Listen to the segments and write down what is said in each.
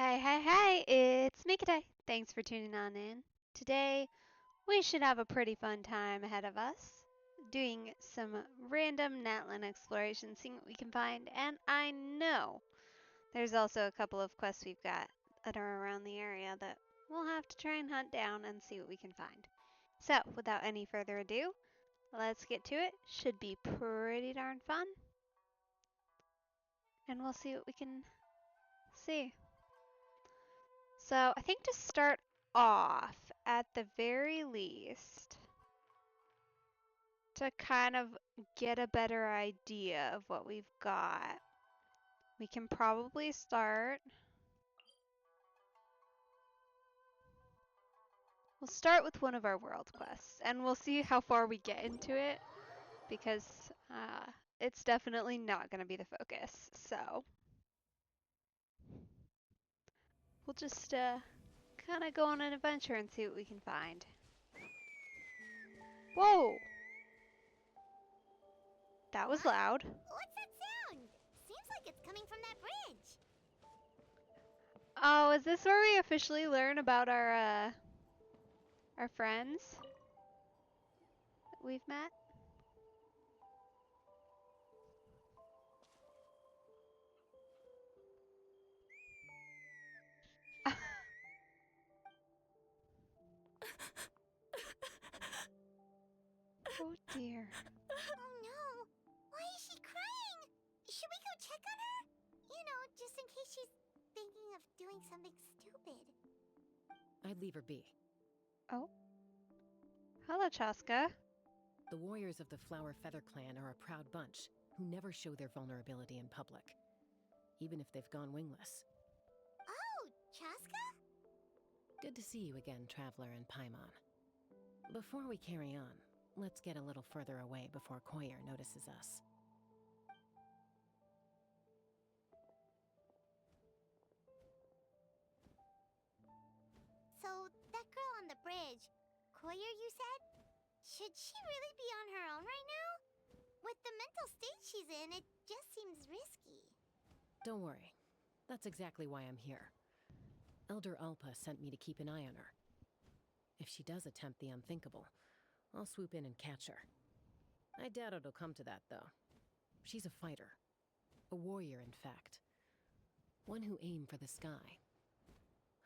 Hey, it's Mikade. Thanks for tuning on in. Today, we should have a pretty fun time ahead of us, doing some random Natlan exploration, seeing what we can find, and I know there's also a couple of quests we've got that are around the area that we'll have to try and hunt down and see what we can find. So, without any further ado, let's get to it. Should be pretty darn fun, and we'll see what we can see. So I think to start off, at the very least, to kind of get a better idea of what we've got, we can probably start. We'll start with one of our world quests, and we'll see how far we get into it, because it's definitely not going to be the focus. So we'll just kind of go on an adventure and see what we can find. Whoa! That was loud. What's that sound? Seems like it's coming from that bridge. Oh, is this where we officially learn about our friends that we've met? Oh dear. Oh no! Why is she crying? Should we go check on her? You know, just in case she's thinking of doing something stupid. I'd leave her be. Oh. Hello, Chaska. The warriors of the Flower Feather Clan are a proud bunch who never show their vulnerability in public, even if they've gone wingless. Oh, Chaska? Good to see you again, Traveler and Paimon. Before we carry on, let's get a little further away before Koyer notices us. So, that girl on the bridge, Koyer, you said? Should she really be on her own right now? With the mental state she's in, it just seems risky. Don't worry. That's exactly why I'm here. Elder Alpa sent me to keep an eye on her. If she does attempt the unthinkable, I'll swoop in and catch her. I doubt it'll come to that, though. She's a fighter. A warrior, in fact. One who aimed for the sky.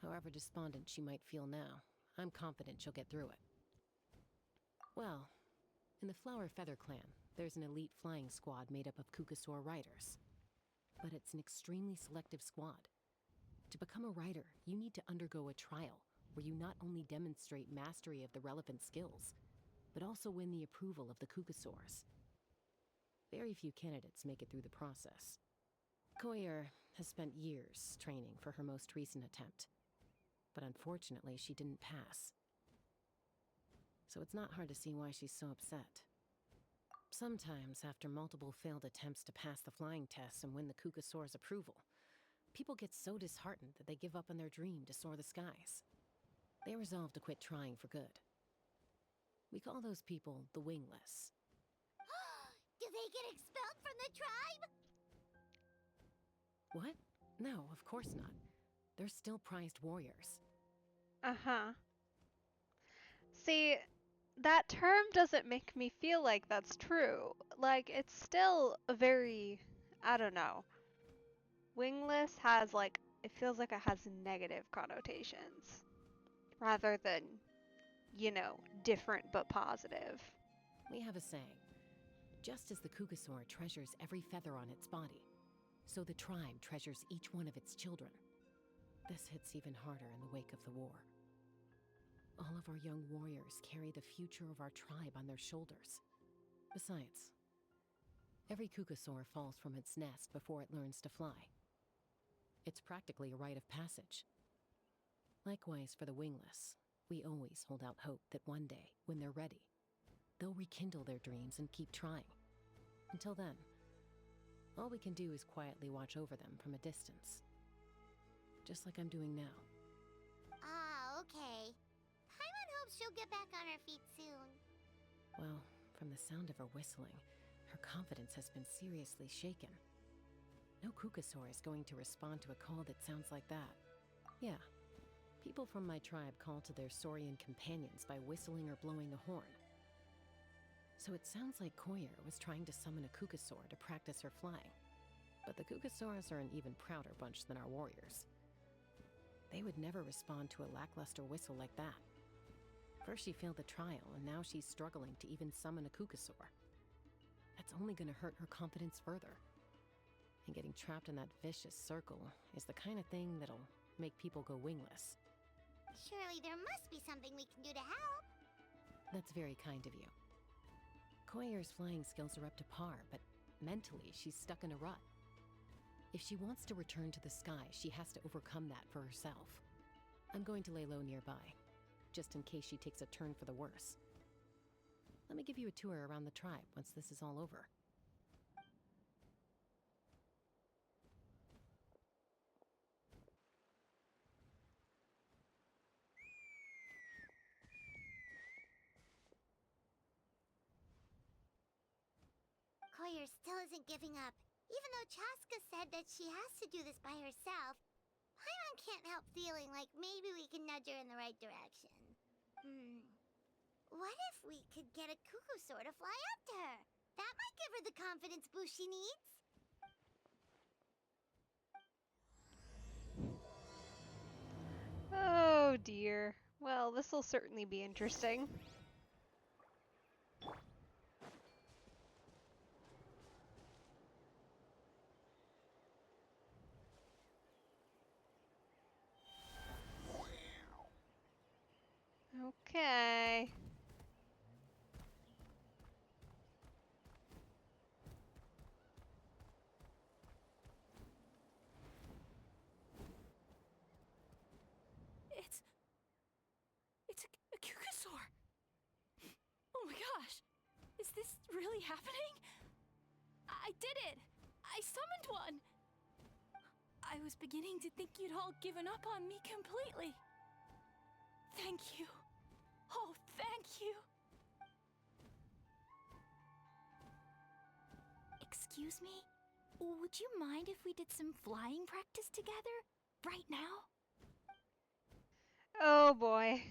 However despondent she might feel now, I'm confident she'll get through it. Well, in the Flower Feather Clan, there's an elite flying squad made up of Kukasaur riders. But it's an extremely selective squad. To become a rider, you need to undergo a trial where you not only demonstrate mastery of the relevant skills, but also win the approval of the Kukasaurs. Very few candidates make it through the process. Koyer has spent years training for her most recent attempt, but unfortunately she didn't pass. So it's not hard to see why she's so upset. Sometimes, after multiple failed attempts to pass the flying tests and win the Kukasaur's approval, people get so disheartened that they give up on their dream to soar the skies. They resolve to quit trying for good. We call those people the wingless. Do they get expelled from the tribe? What? No, of course not. They're still prized warriors. Uh-huh. See, that term doesn't make me feel like that's true. Like, it's still a very, I don't know. Wingless has, like, it feels like it has negative connotations rather than, different but positive. We have a saying. Just as the Kukasaur treasures every feather on its body, so the tribe treasures each one of its children. This hits even harder in the wake of the war. All of our young warriors carry the future of our tribe on their shoulders. Besides, every Kukasaur falls from its nest before it learns to fly. It's practically a rite of passage. Likewise for the wingless, we always hold out hope that one day, when they're ready, they'll rekindle their dreams and keep trying. Until then, all we can do is quietly watch over them from a distance. Just like I'm doing now. Ah, okay. Paimon hopes she'll get back on her feet soon. Well, from the sound of her whistling, her confidence has been seriously shaken. No Kukasaur is going to respond to a call that sounds like that. Yeah. People from my tribe call to their saurian companions by whistling or blowing a horn. So it sounds like Koyer was trying to summon a Kukasaur to practice her flying. But the Kukasaurs are an even prouder bunch than our warriors. They would never respond to a lackluster whistle like that. First she failed the trial, and now she's struggling to even summon a Kukasaur. That's only gonna hurt her confidence further. And getting trapped in that vicious circle is the kind of thing that'll make people go wingless. Surely there must be something we can do to help. That's very kind of you. Koyer's flying skills are up to par, but mentally she's stuck in a rut. If she wants to return to the sky, she has to overcome that for herself. I'm going to lay low nearby, just in case she takes a turn for the worse. Let me give you a tour around the tribe once this is all over. Koyer still isn't giving up. Even though Chaska said that she has to do this by herself, Paimon can't help feeling like maybe we can nudge her in the right direction. What if we could get a Kukusaur to fly up to her? That might give her the confidence boost she needs. Oh dear. Well, this will certainly be interesting. Okay. It's a Kukasaur. Oh my gosh. Is this really happening? I did it. I summoned one. I was beginning to think you'd all given up on me completely. Thank you. Oh, thank you. Excuse me? Would you mind if we did some flying practice together? Right now? Oh boy.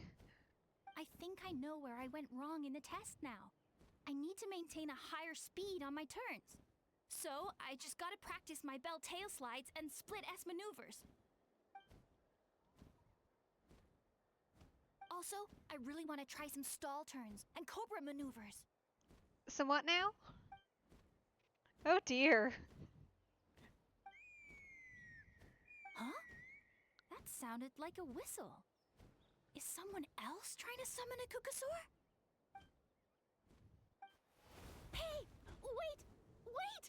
I think I know where I went wrong in the test now. I need to maintain a higher speed on my turns. So, I just gotta practice my bell tail slides and split S maneuvers. Also, I really want to try some stall turns and cobra maneuvers. Some what now? Oh dear. Huh? That sounded like a whistle. Is someone else trying to summon a Kukasaur? Hey! Wait! Wait!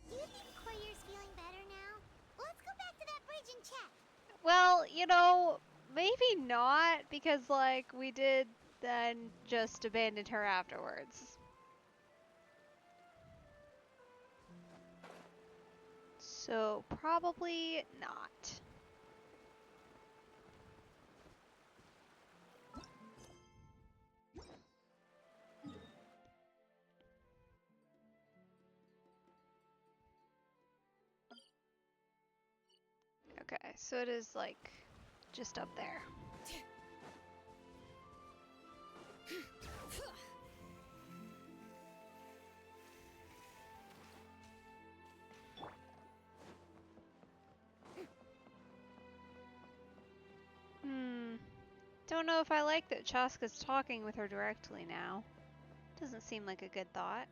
Do you think Koyer's feeling better now? Let's go back to that bridge and check. Well, maybe not, because, like, we did then just abandon her afterwards. So, probably not. Okay, so it is, like, just up there. Don't know if I like that Chaska's talking with her directly now. Doesn't seem like a good thought.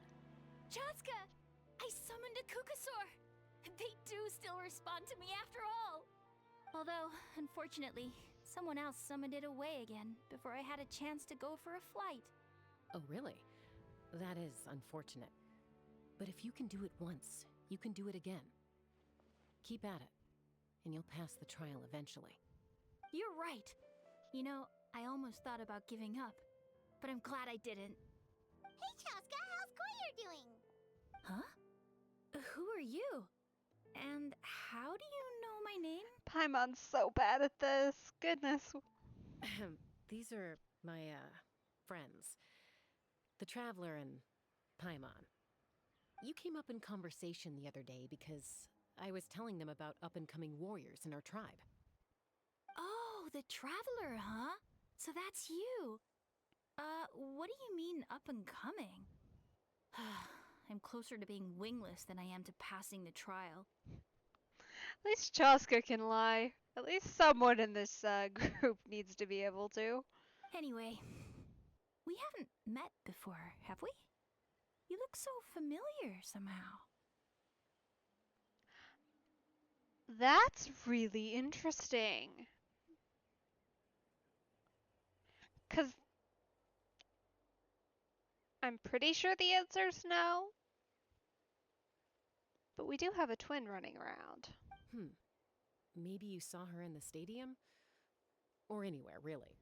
Chaska! I summoned a Kukasaur! They do still respond to me after all! Although, unfortunately, someone else summoned it away again before I had a chance to go for a flight. Oh, really? That is unfortunate. But if you can do it once, you can do it again. Keep at it, and you'll pass the trial eventually. You're right. You know, I almost thought about giving up, but I'm glad I didn't. Hey, Chaska, how's Koyer doing? Huh? Who are you? And how do you know my name? Paimon's so bad at this. Goodness. These are my, friends. The Traveler and Paimon. You came up in conversation the other day because I was telling them about up-and-coming warriors in our tribe. Oh, the Traveler, huh? So that's you. What do you mean up and coming? I'm closer to being wingless than I am to passing the trial. At least Chaska can lie. At least someone in this group needs to be able to. Anyway, we haven't met before, have we? You look so familiar somehow. That's really interesting. Because I'm pretty sure the answer's no. But we do have a twin running around. Maybe you saw her in the stadium? Or anywhere, really.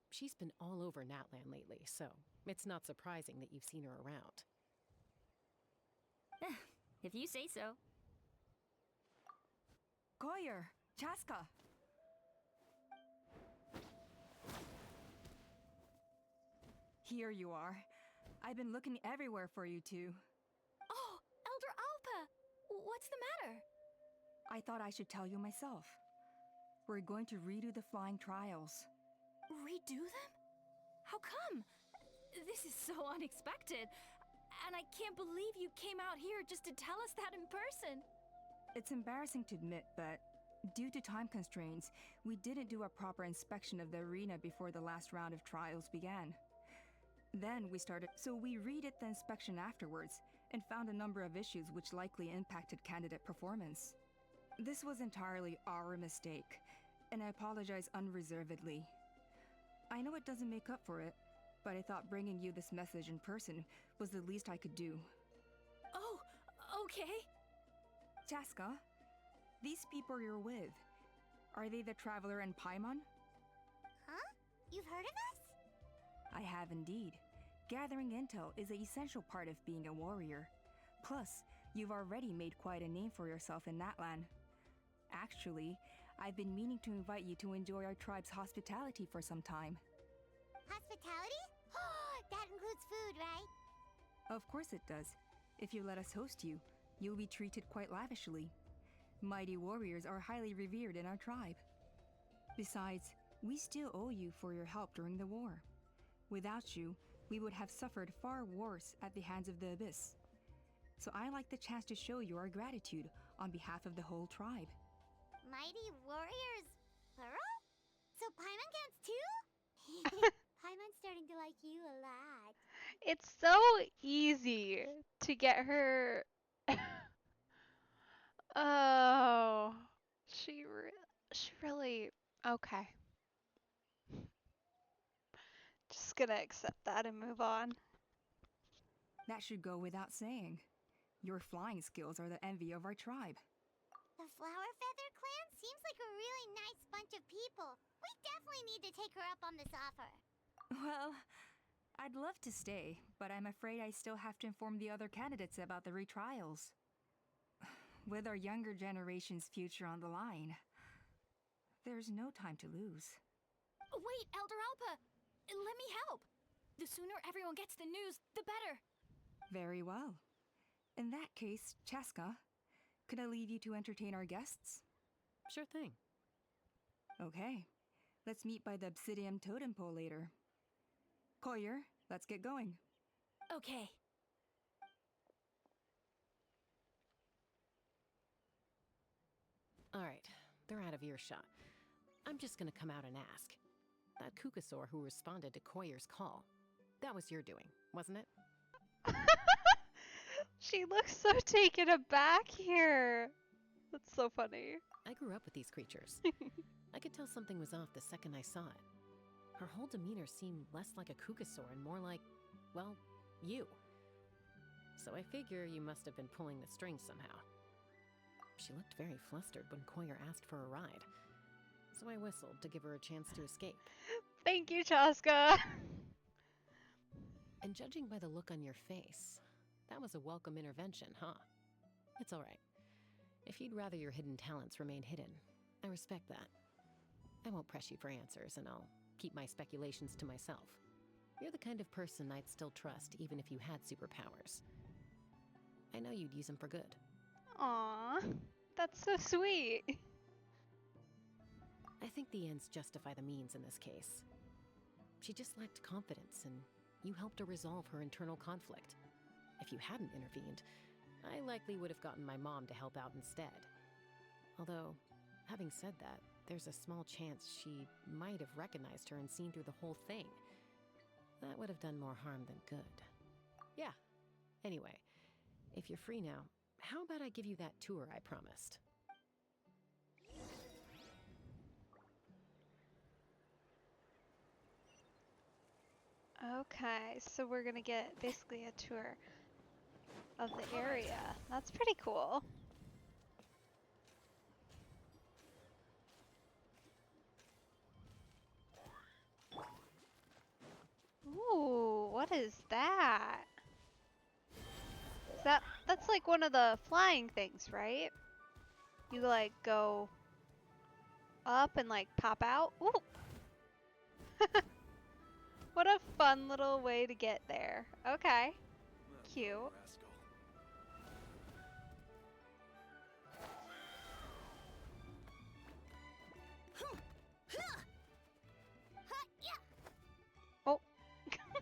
She's been all over Natlan lately, so it's not surprising that you've seen her around. If you say so. Goyer, Chaska. Here you are. I've been looking everywhere for you two. Oh, Elder Alpa! What's the matter? I thought I should tell you myself. We're going to redo the flying trials. Redo them? How come? This is so unexpected. And I can't believe you came out here just to tell us that in person. It's embarrassing to admit, but due to time constraints, we didn't do a proper inspection of the arena before the last round of trials began. Then we redid the inspection afterwards and found a number of issues which likely impacted candidate performance. This was entirely our mistake, and I apologize unreservedly. I know it doesn't make up for it, but I thought bringing you this message in person was the least I could do. Oh, okay. Chaska, these people you're with, are they the Traveler and Paimon? Huh? You've heard of us? I have indeed. Gathering intel is an essential part of being a warrior. Plus, you've already made quite a name for yourself in Natlan. Actually, I've been meaning to invite you to enjoy our tribe's hospitality for some time. Hospitality? That includes food, right? Of course it does. If you let us host you, you'll be treated quite lavishly. Mighty warriors are highly revered in our tribe. Besides, we still owe you for your help during the war. Without you, we would have suffered far worse at the hands of the Abyss. So I like the chance to show you our gratitude on behalf of the whole tribe. Mighty warriors, plural? So Paimon counts too? Paimon's starting to like you a lot. It's so easy to get her. Oh, she really. Okay. Just gonna accept that and move on. That should go without saying. Your flying skills are the envy of our tribe. The Flower Feather Clan seems like a really nice bunch of people. We definitely need to take her up on this offer. Well, I'd love to stay, but I'm afraid I still have to inform the other candidates about the retrials. With our younger generation's future on the line, there's no time to lose. Wait, Elder Alpa! Let me help! The sooner everyone gets the news, the better! Very well. In that case, Chaska, could I leave you to entertain our guests? Sure thing. Okay. Let's meet by the Obsidian Totem Pole later. Koyer, let's get going. Okay. All right, they're out of earshot. I'm just gonna come out and ask. That Kukasaur who responded to Koyer's call, that was your doing, wasn't it? She looks so taken aback here. That's so funny. I grew up with these creatures. I could tell something was off the second I saw it. Her whole demeanor seemed less like a Kukasaur and more like, well, you. So I figure you must have been pulling the strings somehow. She looked very flustered when Koyer asked for a ride, so I whistled to give her a chance to escape. Thank you, Chaska. And judging by the look on your face, that was a welcome intervention, huh? It's all right. If you'd rather your hidden talents remain hidden, I respect that. I won't press you for answers, and I'll keep my speculations to myself. You're the kind of person I'd still trust even if you had superpowers. I know you'd use them for good. Aw, that's so sweet. I think the ends justify the means in this case. She just lacked confidence, and you helped her resolve her internal conflict. If you hadn't intervened, I likely would have gotten my mom to help out instead. Although, having said that, there's a small chance she might have recognized her and seen through the whole thing. That would have done more harm than good. Yeah. Anyway, if you're free now, how about I give you that tour I promised? Okay, so we're gonna get basically a tour of the area. That's pretty cool. Ooh, what is that? That's like one of the flying things, right? You like go up and like pop out. Ooh. What a fun little way to get there. Okay. Cute. Oh.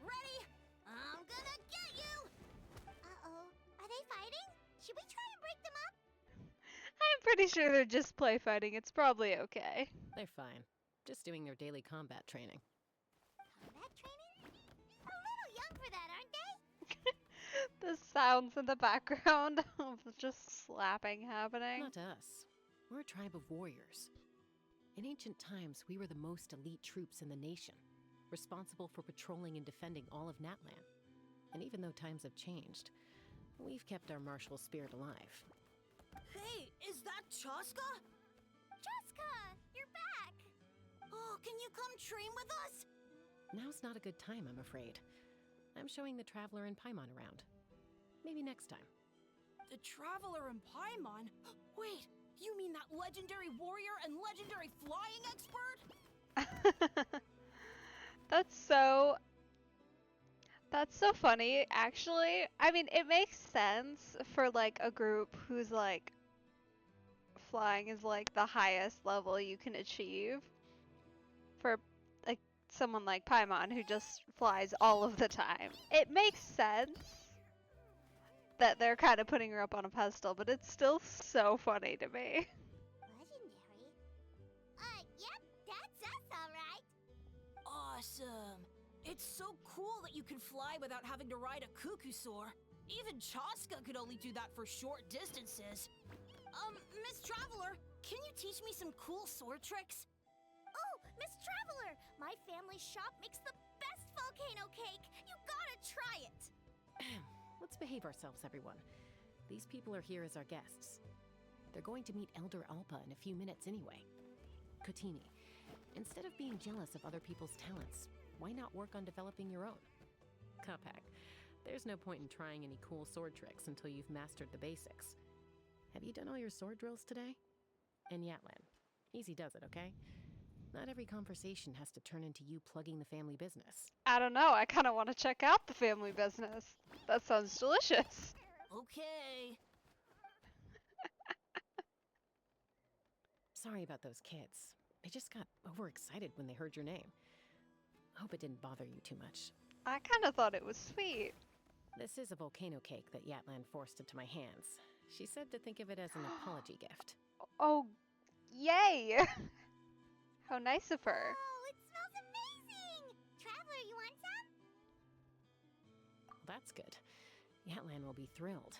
Ready? I'm gonna get you! Uh-oh. Are they fighting? Should we try and break them up? I'm pretty sure they're just play fighting. It's probably okay. They're fine. Just doing their daily combat training. Combat training? A little young for that, aren't they? The sounds in the background of just slapping happening. Not us. We're a tribe of warriors. In ancient times, we were the most elite troops in the nation, responsible for patrolling and defending all of Natlan. And even though times have changed, we've kept our martial spirit alive. Hey, is that Chaska? Jessica, you're back! Oh, can you come train with us? Now's not a good time, I'm afraid. I'm showing the Traveler and Paimon around. Maybe next time. The Traveler and Paimon? Wait, you mean that legendary warrior and legendary flying expert? That's so funny, actually. I mean, it makes sense for like a group who's like flying is like the highest level you can achieve. For like someone like Paimon who just flies all of the time. It makes sense that they're kind of putting her up on a pedestal, but it's still so funny to me. Legendary? Yep, that's us, alright. Awesome. It's so cool that you can fly without having to ride a cuckoo-soar. Even Chaska could only do that for short distances. Miss Traveler, can you teach me some cool sword tricks? Oh, Miss Traveler! My family's shop makes the best volcano cake! You gotta try it! Let's behave ourselves, everyone. These people are here as our guests. They're going to meet Elder Alpa in a few minutes anyway. Kotini, instead of being jealous of other people's talents, why not work on developing your own? Kapak, there's no point in trying any cool sword tricks until you've mastered the basics. Have you done all your sword drills today? And Yatlan, easy does it, okay? Not every conversation has to turn into you plugging the family business. I don't know, I kind of want to check out the family business. That sounds delicious. Okay. Sorry about those kids. They just got overexcited when they heard your name. Hope it didn't bother you too much. I kind of thought it was sweet. This is a volcano cake that Yatlan forced into my hands. She said to think of it as an apology gift. Oh, yay! How nice of her. Oh, it smells amazing! Traveler, you want some? That's good. Yatlan will be thrilled.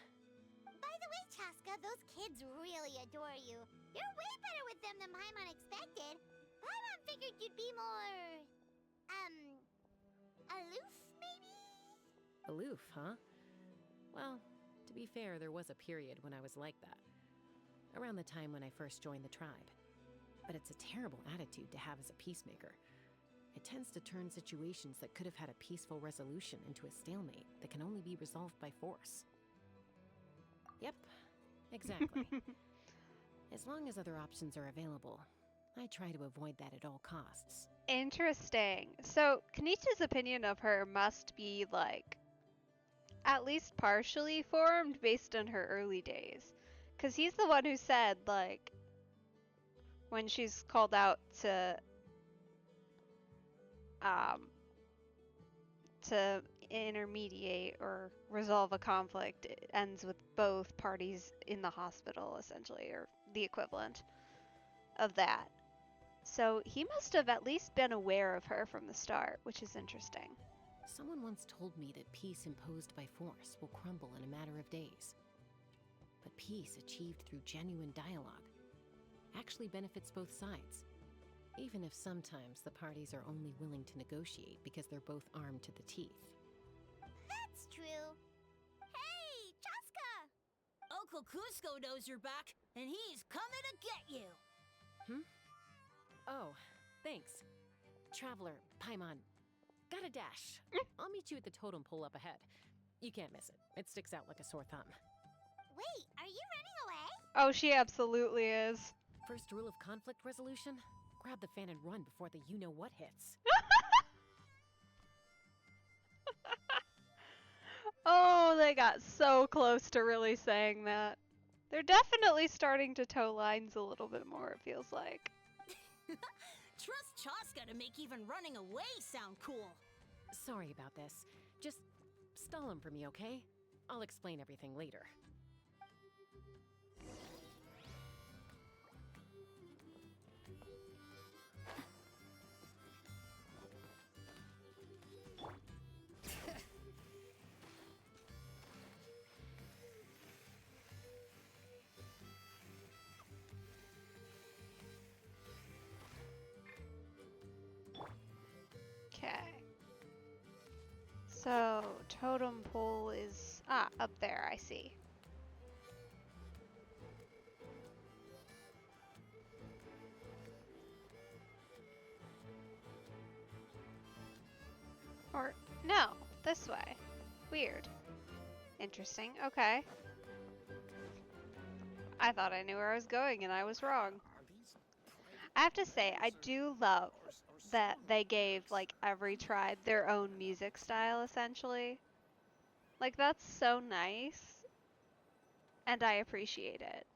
By the way, Chaska, those kids really adore you. You're way better with them than Paimon expected. Paimon figured you'd be more... aloof, maybe? Aloof, huh? Well, to be fair, there was a period when I was like that. Around the time when I first joined the tribe. But it's a terrible attitude to have as a peacemaker. It tends to turn situations that could have had a peaceful resolution into a stalemate that can only be resolved by force. Yep, exactly. As long as other options are available, I try to avoid that at all costs. Interesting. So, Kanicha's opinion of her must be like at least partially formed based on her early days. Because he's the one who said, like, when she's called out um, to intermediate or resolve a conflict, it ends with both parties in the hospital, essentially, or the equivalent of that. So he must have at least been aware of her from the start, which is interesting. Someone once told me that peace imposed by force will crumble in a matter of days. But peace achieved through genuine dialogue actually benefits both sides, even if sometimes the parties are only willing to negotiate because they're both armed to the teeth. That's true. Hey, Chaska! Uncle Cusco knows you're back, and he's coming to get you. Oh, thanks. Traveler, Paimon, got a dash. I'll meet you at the totem pole up ahead. You can't miss it. It sticks out like a sore thumb. Wait, are you running away? Oh, she absolutely is. First rule of conflict resolution? Grab the fan and run before the you-know-what hits. Oh, they got so close to really saying that. They're definitely starting to toe lines a little bit more, it feels like. Trust Chaska to make even running away sound cool. Sorry about this. Just stall him for me, okay? I'll explain everything later. Okay. So, totem pole is up there, I see. Or, no, this way. Weird. Interesting, okay. I thought I knew where I was going and I was wrong. I have to say, I do love that they gave, like, every tribe their own music style, essentially. Like, that's so nice, and I appreciate it.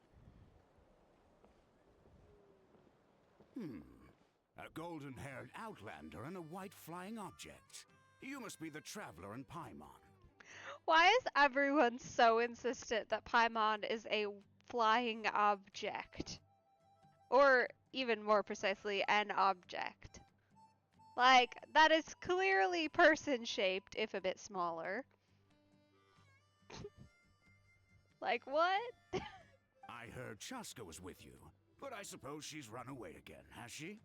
A golden-haired outlander and a white flying object. You must be the traveler in Paimon. Why is everyone so insistent that Paimon is a flying object? Or, even more precisely, an object. Like, that is clearly person-shaped, if a bit smaller. Like, what? I heard Chaska was with you, but I suppose she's run away again, has she?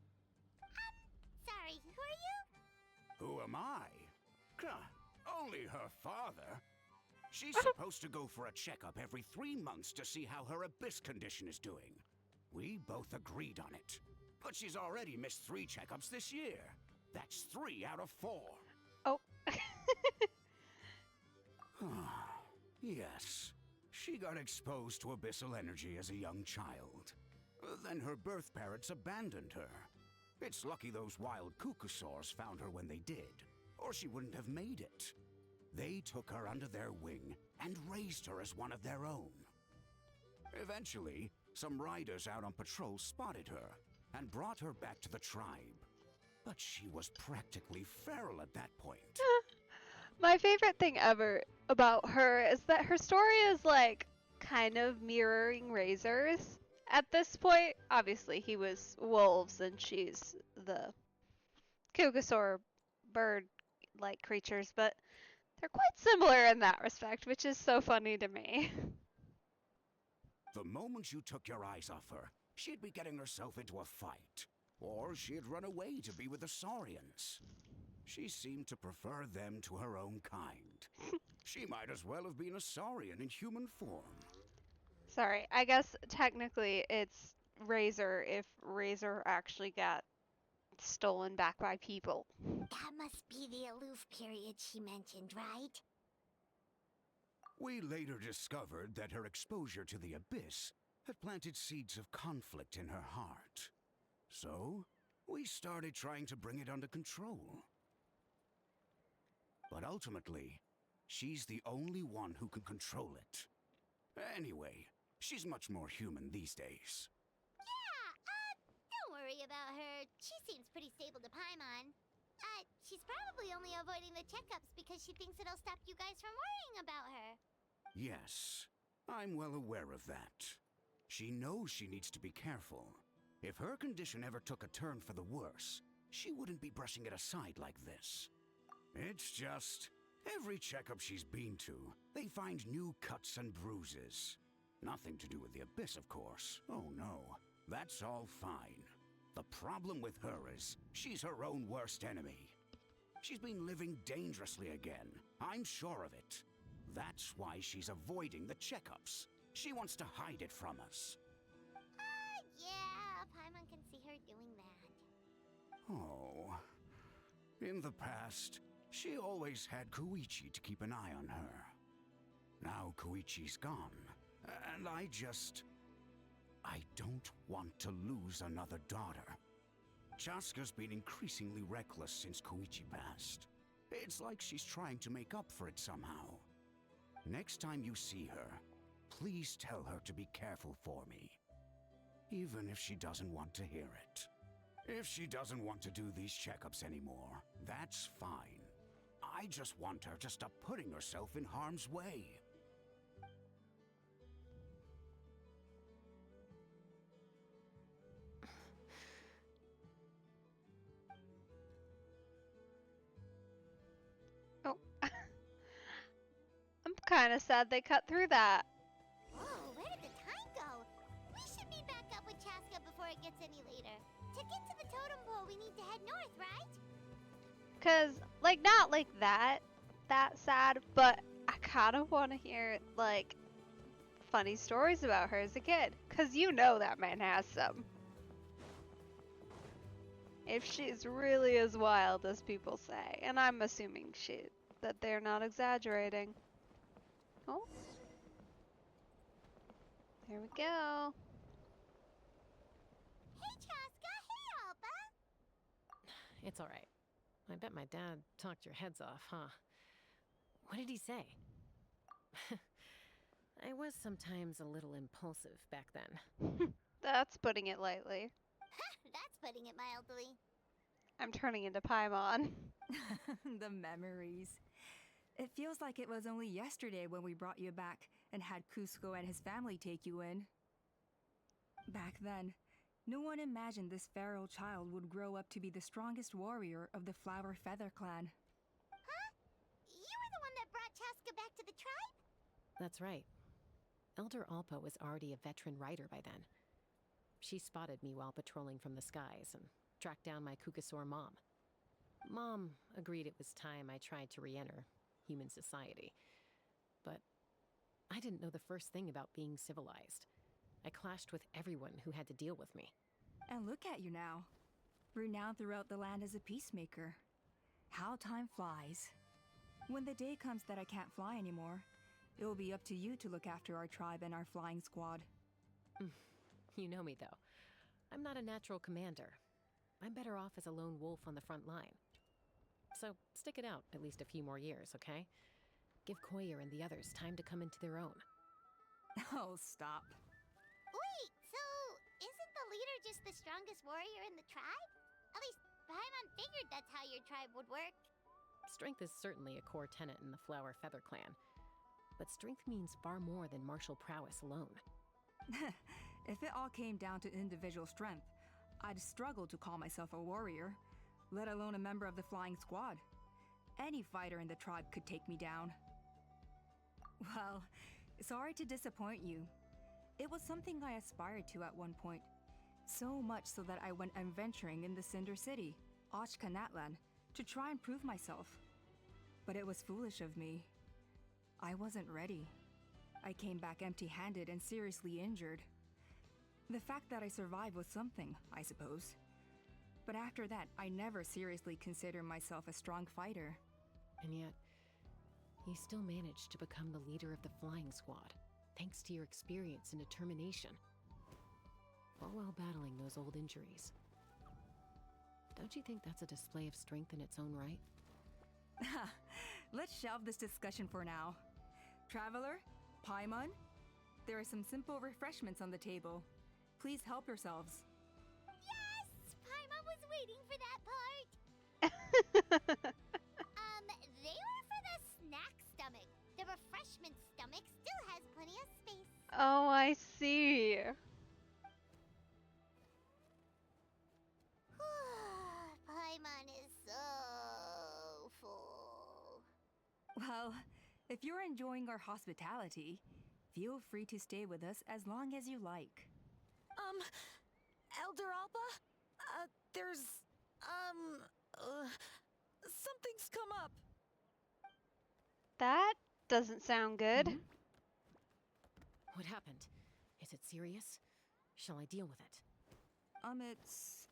Sorry, who are you? Who am I? Only her father. She's supposed to go for a checkup every 3 months to see how her abyss condition is doing. We both agreed on it. But she's already missed 3 checkups this year. That's 3 out of 4. Oh. Yes. She got exposed to abyssal energy as a young child. Then her birth parents abandoned her. It's lucky those wild cucusaurs found her when they did, or she wouldn't have made it. They took her under their wing and raised her as one of their own. Eventually, some riders out on patrol spotted her and brought her back to the tribe. But she was practically feral at that point. My favorite thing ever about her is that her story is, like, kind of mirroring Razor's. At this point, obviously he was wolves and she's the Kugasaur bird-like creatures, but they're quite similar in that respect, which is so funny to me. The moment you took your eyes off her, she'd be getting herself into a fight. Or she'd run away to be with the Saurians. She seemed to prefer them to her own kind. She might as well have been a Saurian in human form. Sorry, I guess technically it's Razor if Razor actually got stolen back by people. That must be the aloof period she mentioned, right? We later discovered that her exposure to the abyss had planted seeds of conflict in her heart. So, we started trying to bring it under control. But ultimately, She's the only one who can control it. Anyway, she's much more human these days. Yeah, don't worry about her. She seems pretty stable to Paimon. She's probably only avoiding the checkups because she thinks it'll stop you guys from worrying about her. Yes, I'm well aware of that. She knows she needs to be careful. If her condition ever took a turn for the worse, she wouldn't be brushing it aside like this. It's just, every checkup she's been to, they find new cuts and bruises. Nothing to do with the Abyss, of course. Oh no, that's all fine. The problem with her is, she's her own worst enemy. She's been living dangerously again. I'm sure of it. That's why she's avoiding the checkups. She wants to hide it from us. Yeah, Paimon can see her doing that. Oh. In the past, she always had Koichi to keep an eye on her. Now Koichi's gone, and I don't want to lose another daughter. Chaska's been increasingly reckless since Koichi passed. It's like she's trying to make up for it somehow. Next time you see her, please tell her to be careful for me. Even if she doesn't want to hear it. If she doesn't want to do these checkups anymore, that's fine. I just want her to stop putting herself in harm's way. Oh. I'm kind of sad they cut through that. Whoa, where did the time go? We should meet back up with Chaska before it gets any later. To get to the totem pole, we need to head north, right? Cause, like, not like that sad, but I kind of want to hear, like, funny stories about her as a kid. Cause you know that man has some. If she's really as wild as people say. And I'm assuming that they're not exaggerating. Oh. There we go. Hey, Chaska! Hey, Alba! It's all right. I bet my dad talked your heads off, huh? What did he say? I was sometimes a little impulsive back then. That's putting it lightly. That's putting it mildly. I'm turning into Paimon. The memories. It feels like it was only yesterday when we brought you back and had Cusco and his family take you in. Back then, no one imagined this feral child would grow up to be the strongest warrior of the Flower Feather clan. Huh? You were the one that brought Chaska back to the tribe? That's right. Elder Alpa was already a veteran rider by then. She spotted me while patrolling from the skies and tracked down my Kukasaur mom. Mom agreed it was time I tried to re-enter human society. But I didn't know the first thing about being civilized. I clashed with everyone who had to deal with me. And look at you now, renowned throughout the land as a peacemaker. How time flies. When the day comes that I can't fly anymore, it will be up to you to look after our tribe and our flying squad. You know me, though. I'm not a natural commander. I'm better off as a lone wolf on the front line. So stick it out at least a few more years, okay? Give Koyer and the others time to come into their own. Oh, stop. Wait, so isn't the leader just the strongest warrior in the tribe? At least Paimon figured that's how your tribe would work. Strength is certainly a core tenet in the Flower Feather clan. But strength means far more than martial prowess alone. If it all came down to individual strength, I'd struggle to call myself a warrior, let alone a member of the flying squad. Any fighter in the tribe could take me down. Well, sorry to disappoint you. It was something I aspired to at one point. So much so that I went adventuring in the Cinder City, Ashkanatlan, to try and prove myself. But it was foolish of me. I wasn't ready. I came back empty-handed and seriously injured. The fact that I survived was something, I suppose. But after that, I never seriously considered myself a strong fighter. And yet, you still managed to become the leader of the flying squad, thanks to your experience and determination. All while battling those old injuries. Don't you think that's a display of strength in its own right? let's shelve this discussion for now. Traveler, Paimon, there are some simple refreshments on the table. Please help yourselves. Yes! Paimon was waiting for that part. They were for the snack stomach. The refreshment stomach still has plenty of space. Oh, I see. Paimon is so full. Well, if you're enjoying our hospitality, feel free to stay with us as long as you like. Elder Alpa? There's, something's come up. That doesn't sound good. Mhm. What happened? Is it serious? Shall I deal with it? It's...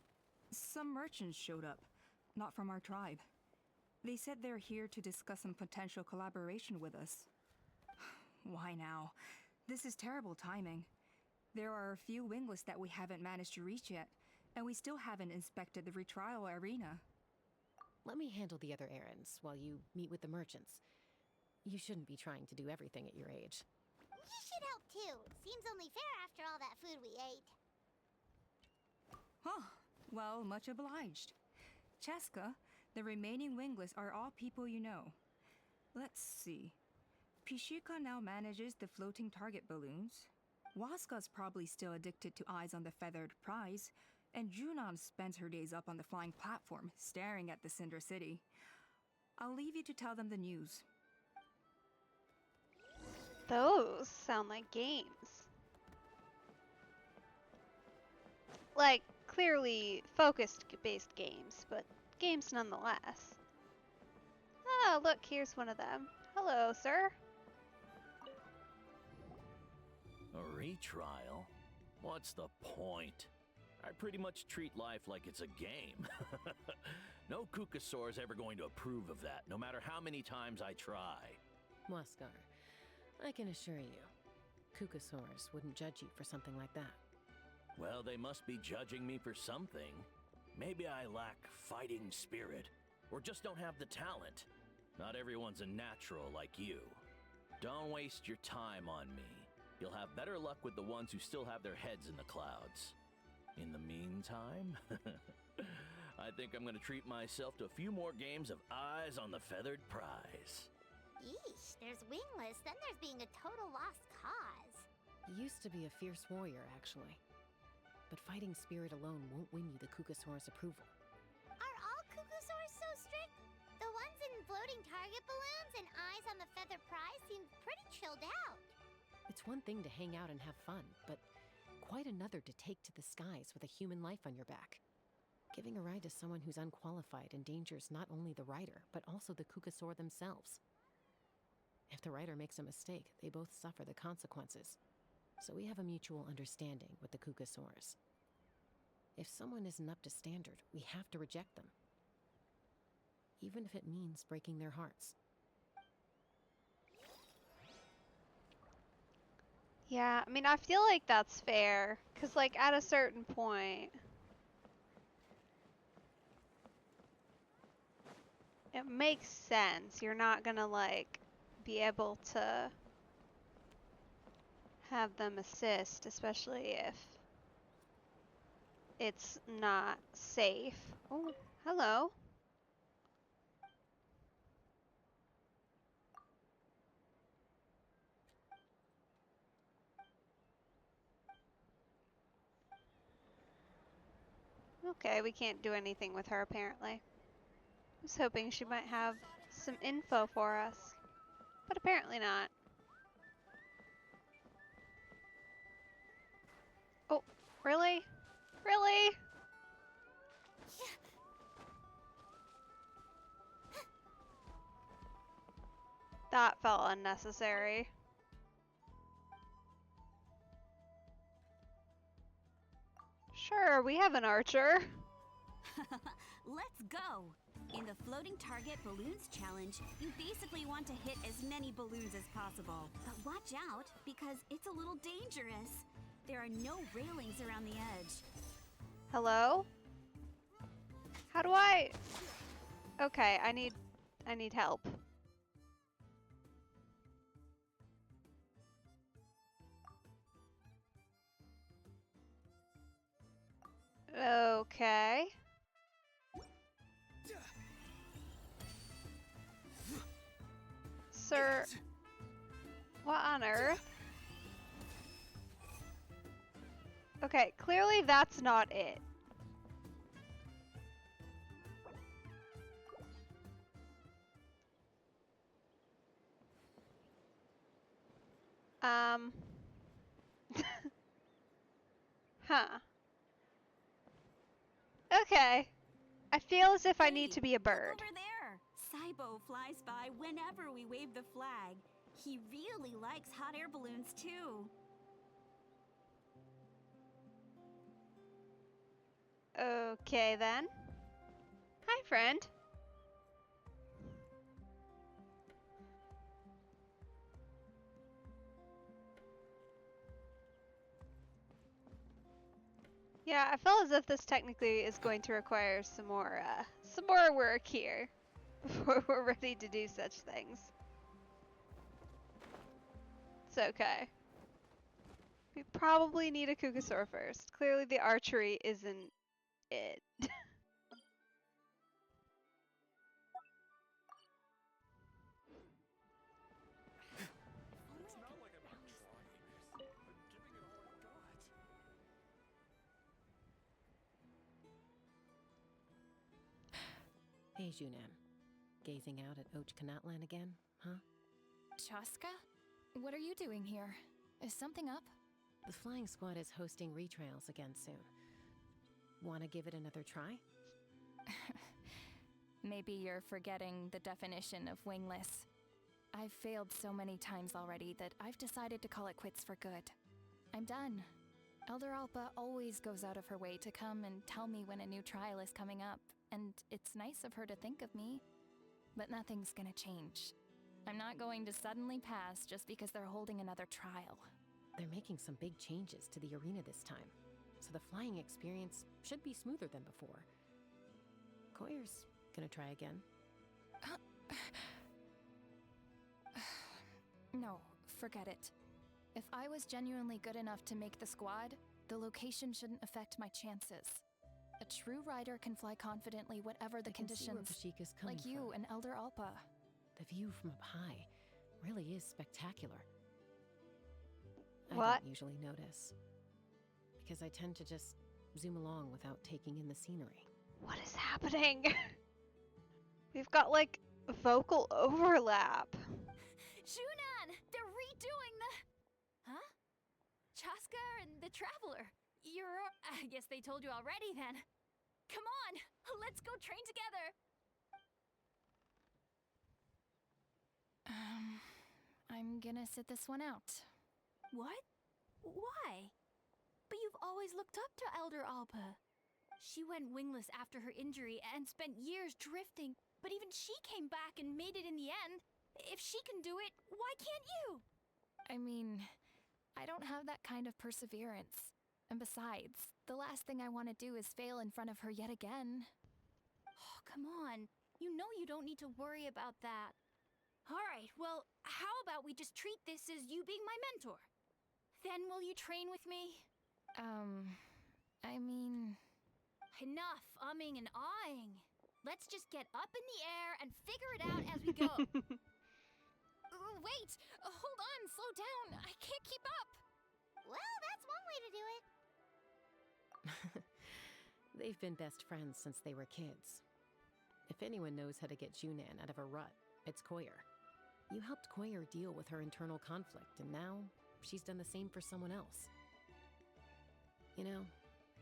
Some merchants showed up, not from our tribe. They said they're here to discuss some potential collaboration with us. Why now? This is terrible timing. There are a few wingless that we haven't managed to reach yet, and we still haven't inspected the retrial arena. Let me handle the other errands while you meet with the merchants. You shouldn't be trying to do everything at your age. You should help too. Seems only fair after all that food we ate. Huh. Well, much obliged. Cheska, the remaining wingless are all people you know. Let's see. Pishika now manages the floating target balloons. Waska's probably still addicted to eyes on the feathered prize, and Junon spends her days up on the flying platform, staring at the Cinder City. I'll leave you to tell them the news. Those sound like games. Like, clearly focused-based games, but games nonetheless. Ah, look, here's one of them. Hello, sir. A retrial? What's the point? I pretty much treat life like it's a game. No Kukasaur's ever going to approve of that, no matter how many times I try. Waskar, I can assure you, Kukasaurs wouldn't judge you for something like that. Well, they must be judging me for something. Maybe I lack fighting spirit, or just don't have the talent. Not everyone's a natural like you. Don't waste your time on me. You'll have better luck with the ones who still have their heads in the clouds. In the meantime, I think I'm gonna treat myself to a few more games of Eyes on the Feathered Prize. Yeesh, there's wingless, then there's being a total lost cause. You used to be a fierce warrior, actually. But fighting spirit alone won't win you the Kukasaur's approval. Are all Kukusaurs so strict? The ones in floating target balloons and Eyes on the Feather Prize seem pretty chilled out. It's one thing to hang out and have fun, but quite another to take to the skies with a human life on your back. Giving a ride to someone who's unqualified endangers not only the rider, but also the Kukasaur themselves. If the rider makes a mistake, they both suffer the consequences. So we have a mutual understanding with the Kukasaurs. If someone isn't up to standard, we have to reject them. Even if it means breaking their hearts. Yeah, I mean, I feel like that's fair, because, like, at a certain point, it makes sense. You're not gonna, like, be able to have them assist, especially if it's not safe. Oh, hello. Okay, we can't do anything with her apparently. I was hoping she might have some info for us, but apparently not. Oh, really? Really? That felt unnecessary. Sure, we have an archer. Let's go! In the Floating Target Balloons Challenge, you basically want to hit as many balloons as possible. But watch out, because it's a little dangerous. There are no railings around the edge. Hello? How do I... Okay, I need help. What on earth? Okay, clearly that's not it. Um. Huh. Okay. I feel as if I need to be a bird. Look over there. Saibo flies by whenever we wave the flag. He really likes hot air balloons too. Okay then. Hi, friend. Yeah, I feel as if this technically is going to require some more work here before we're ready to do such things. It's okay. We probably need a Kukasaur first. Clearly the archery isn't it. Hey, Junan. Gazing out at Ochkanatlan again, huh? Chaska? What are you doing here? Is something up? The flying squad is hosting retrials again soon. Wanna give it another try? Maybe you're forgetting the definition of wingless. I've failed so many times already that I've decided to call it quits for good. I'm done. Elder Alpa always goes out of her way to come and tell me when a new trial is coming up, and it's nice of her to think of me. But nothing's gonna change. I'm not going to suddenly pass just because they're holding another trial. They're making some big changes to the arena this time, so the flying experience should be smoother than before. Koyer's gonna try again. No, forget it. If I was genuinely good enough to make the squad, the location shouldn't affect my chances. A true rider can fly confidently whatever the I can see where conditions, Pashika's coming like you from. and Elder Alpa. The view from up high really is spectacular. I What? don't usually notice, because I tend to just zoom along without taking in the scenery. What is happening? We've got like vocal overlap. Shunan! They're redoing the... Huh? Chaska and the Traveler. I guess they told you already then. Come on, let's go train together. I'm gonna sit this one out. What? Why? But you've always looked up to Elder Alpa. She went wingless after her injury and spent years drifting, but even she came back and made it in the end. If she can do it, why can't you? I mean, I don't have that kind of perseverance. And besides, the last thing I want to do is fail in front of her yet again. Oh, come on. You know you don't need to worry about that. All right, well, how about we just treat this as you being my mentor? Then will you train with me? I mean... Enough umming and ahhing. Let's just get up in the air and figure it out as we go. Wait! Hold on, slow down. I can't keep up. Well, that's one way to do it. They've been best friends since they were kids. If anyone knows how to get Junan out of a rut, it's Koyer. You helped Koyer deal with her internal conflict, and now she's done the same for someone else. You know,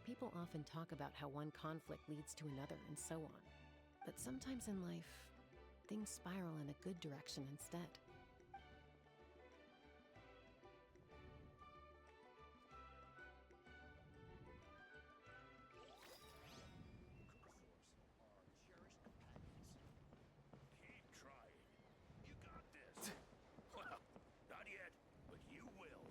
people often talk about how one conflict leads to another and so on. But sometimes in life, things spiral in a good direction instead. Keep trying. You got this. Well, not yet, but you will.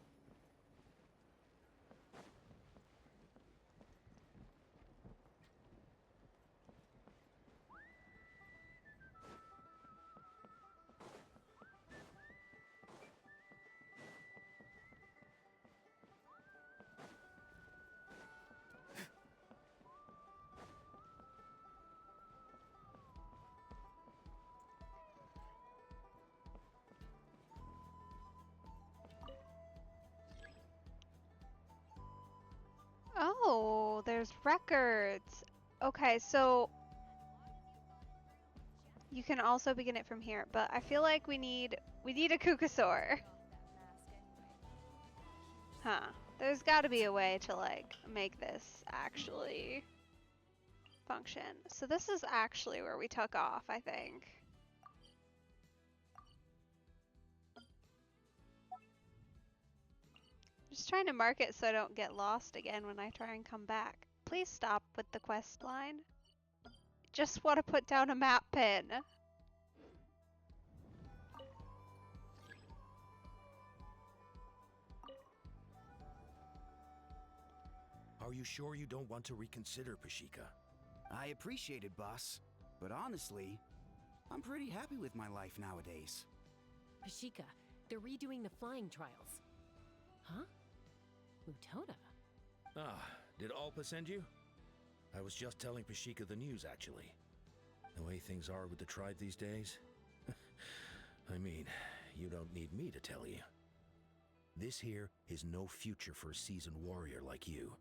Oh, there's records. Okay, so you can also begin it from here, but I feel like we need a Kukasaur. Huh. There's got to be a way to like make this actually function. So this is actually where we took off, I think. Just trying to mark it so I don't get lost again when I try and come back. Please stop with the quest line. Just want to put down a map pin. Are you sure you don't want to reconsider, Pashika? I appreciate it, boss. But honestly, I'm pretty happy with my life nowadays. Pashika, they're redoing the flying trials. Huh? Mutoda? Ah, did Alpa send you? I was just telling Pashika the news, actually. The way things are with the tribe these days. I mean, you don't need me to tell you. This here is no future for a seasoned warrior like you.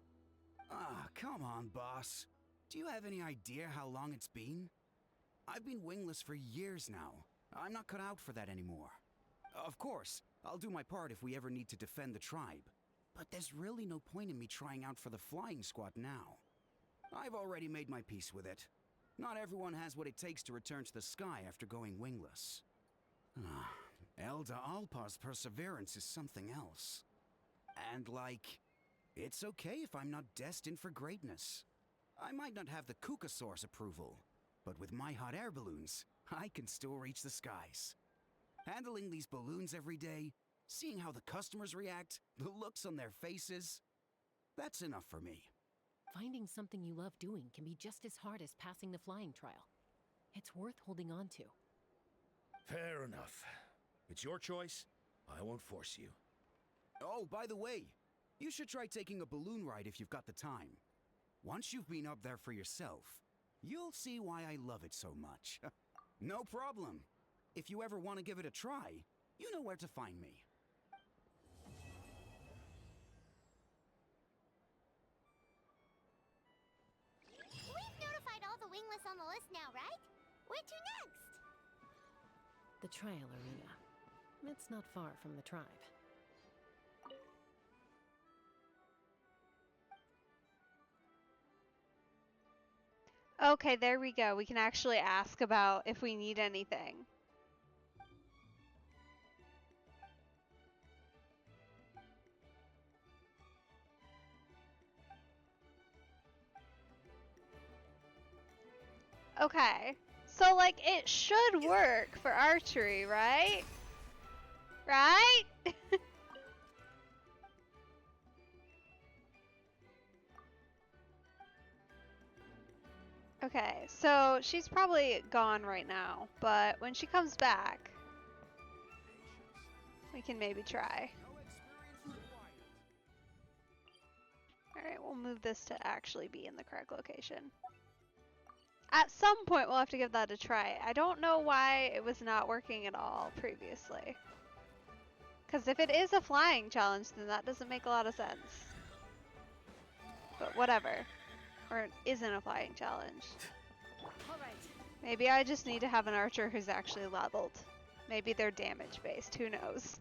Ah, come on, boss. Do you have any idea how long it's been? I've been wingless for years now. I'm not cut out for that anymore. Of course, I'll do my part if we ever need to defend the tribe. But there's really no point in me trying out for the flying squad now. I've already made my peace with it. Not everyone has what it takes to return to the sky after going wingless. Elder Alpa's perseverance is something else. And it's okay if I'm not destined for greatness. I might not have the Kukasaur's approval, but with my hot air balloons, I can still reach the skies. Handling these balloons every day, seeing how the customers react, the looks on their faces, that's enough for me. Finding something you love doing can be just as hard as passing the flying trial. It's worth holding on to. Fair enough. It's your choice. I won't force you. Oh, by the way, you should try taking a balloon ride if you've got the time. Once you've been up there for yourself, you'll see why I love it so much. No problem. If you ever want to give it a try, you know where to find me. We've notified all the wingless on the list now, right? Where to next? The trial arena. It's not far from the tribe. Okay, there we go. We can actually ask about if we need anything. Okay. So, like, it should work for archery, right? Right? Okay, so she's probably gone right now, but when she comes back, we can maybe try. Alright, we'll move this to actually be in the correct location. At some point, we'll have to give that a try. I don't know why it was not working at all previously. Because if it is a flying challenge, then that doesn't make a lot of sense. But whatever. Or it isn't a flying challenge. Maybe I just need to have an archer who's actually leveled. Maybe they're damage based, who knows.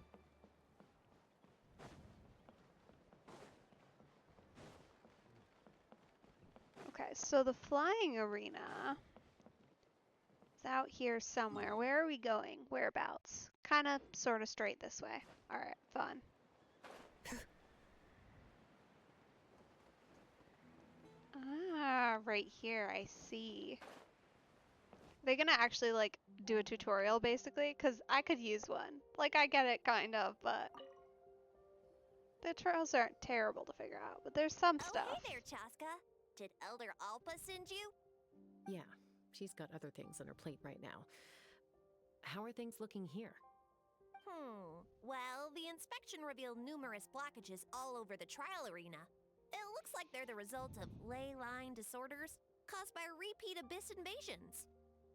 Okay, so the flying arena is out here somewhere. Where are we going? Whereabouts? Kind of, sort of straight this way. Alright, fun. Ah, right here, I see. They're gonna actually, like, do a tutorial, basically, because I could use one. Like, I get it, kind of, but the tutorials aren't terrible to figure out, but there's some stuff. Oh, hey there, Chaska. Did Elder Alpa send you? Yeah, she's got other things on her plate right now. How are things looking here? Well, the inspection revealed numerous blockages all over the trial arena. It looks like they're the result of ley line disorders caused by repeat abyss invasions.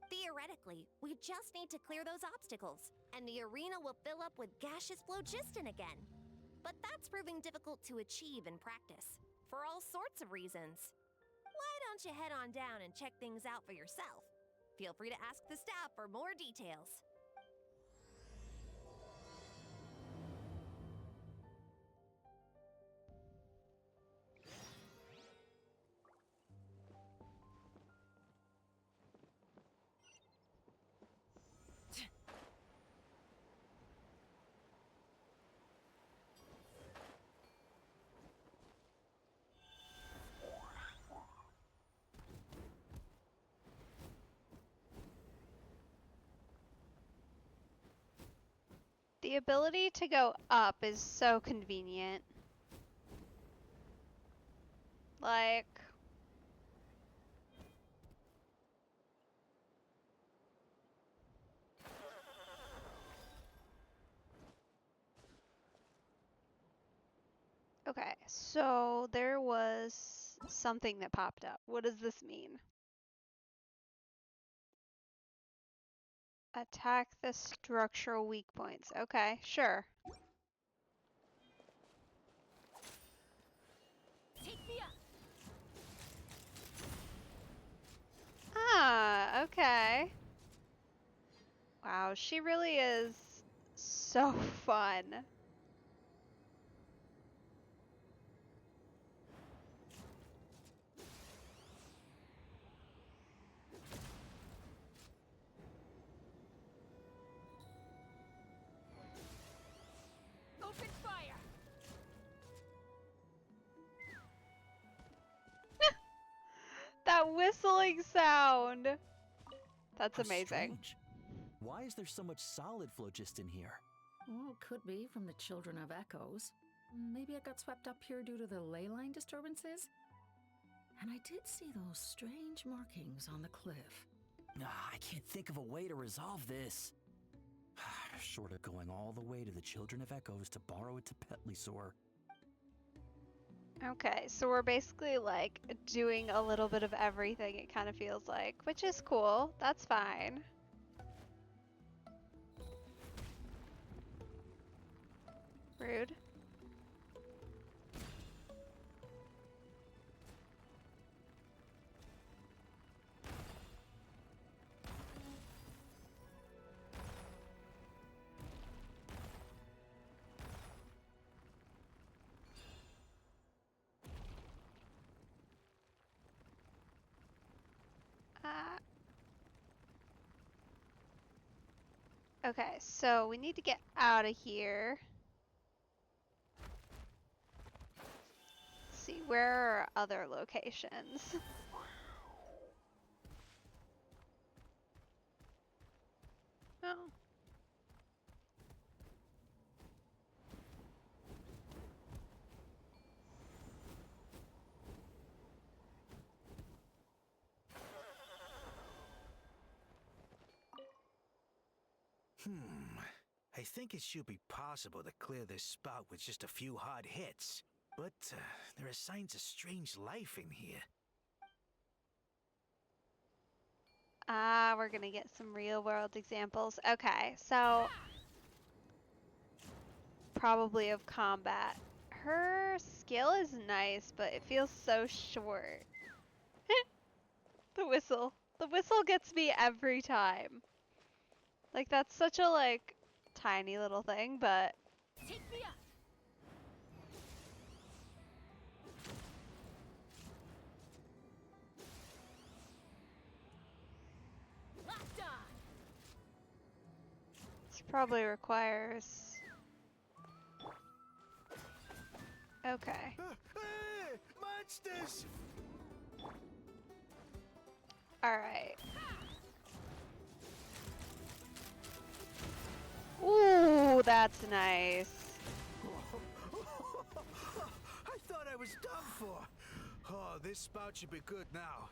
Theoretically, we just need to clear those obstacles, and the arena will fill up with gaseous phlogiston again. But that's proving difficult to achieve in practice. for all sorts of reasons. Why don't you head on down and check things out for yourself? Feel free to ask the staff for more details. The ability to go up is so convenient. Like, okay, so there was something that popped up. What does this mean? Attack the structural weak points. Okay, sure. Take me up. Ah, okay. Wow, she really is so fun. Open fire. That whistling sound. That's How amazing. strange. Why is there so much solid phlogiston here? Well, it could be from the Children of Echoes. Maybe it got swept up here due to the ley line disturbances? And I did see those strange markings on the cliff. I can't think of a way to resolve this. Short of going all the way to the Children of Echoes to borrow it to Petlisaur. Okay, so we're basically like doing a little bit of everything, it kind of feels like, which is cool. That's fine. Rude. Okay, so we need to get out of here. Let's see, where are other locations? Oh. I think it should be possible to clear this spout with just a few hard hits. But there are signs of strange life in here. Ah, we're gonna get some real world examples. Okay, so probably of combat. Her skill is nice, but it feels so short. The whistle. The whistle gets me every time. Like, that's such a, like, tiny little thing, but... Take me up. Locked on. This probably requires... Okay. Hey, monsters! Alright. Ooh, that's nice. I thought I was done for. Oh, this spout should be good now.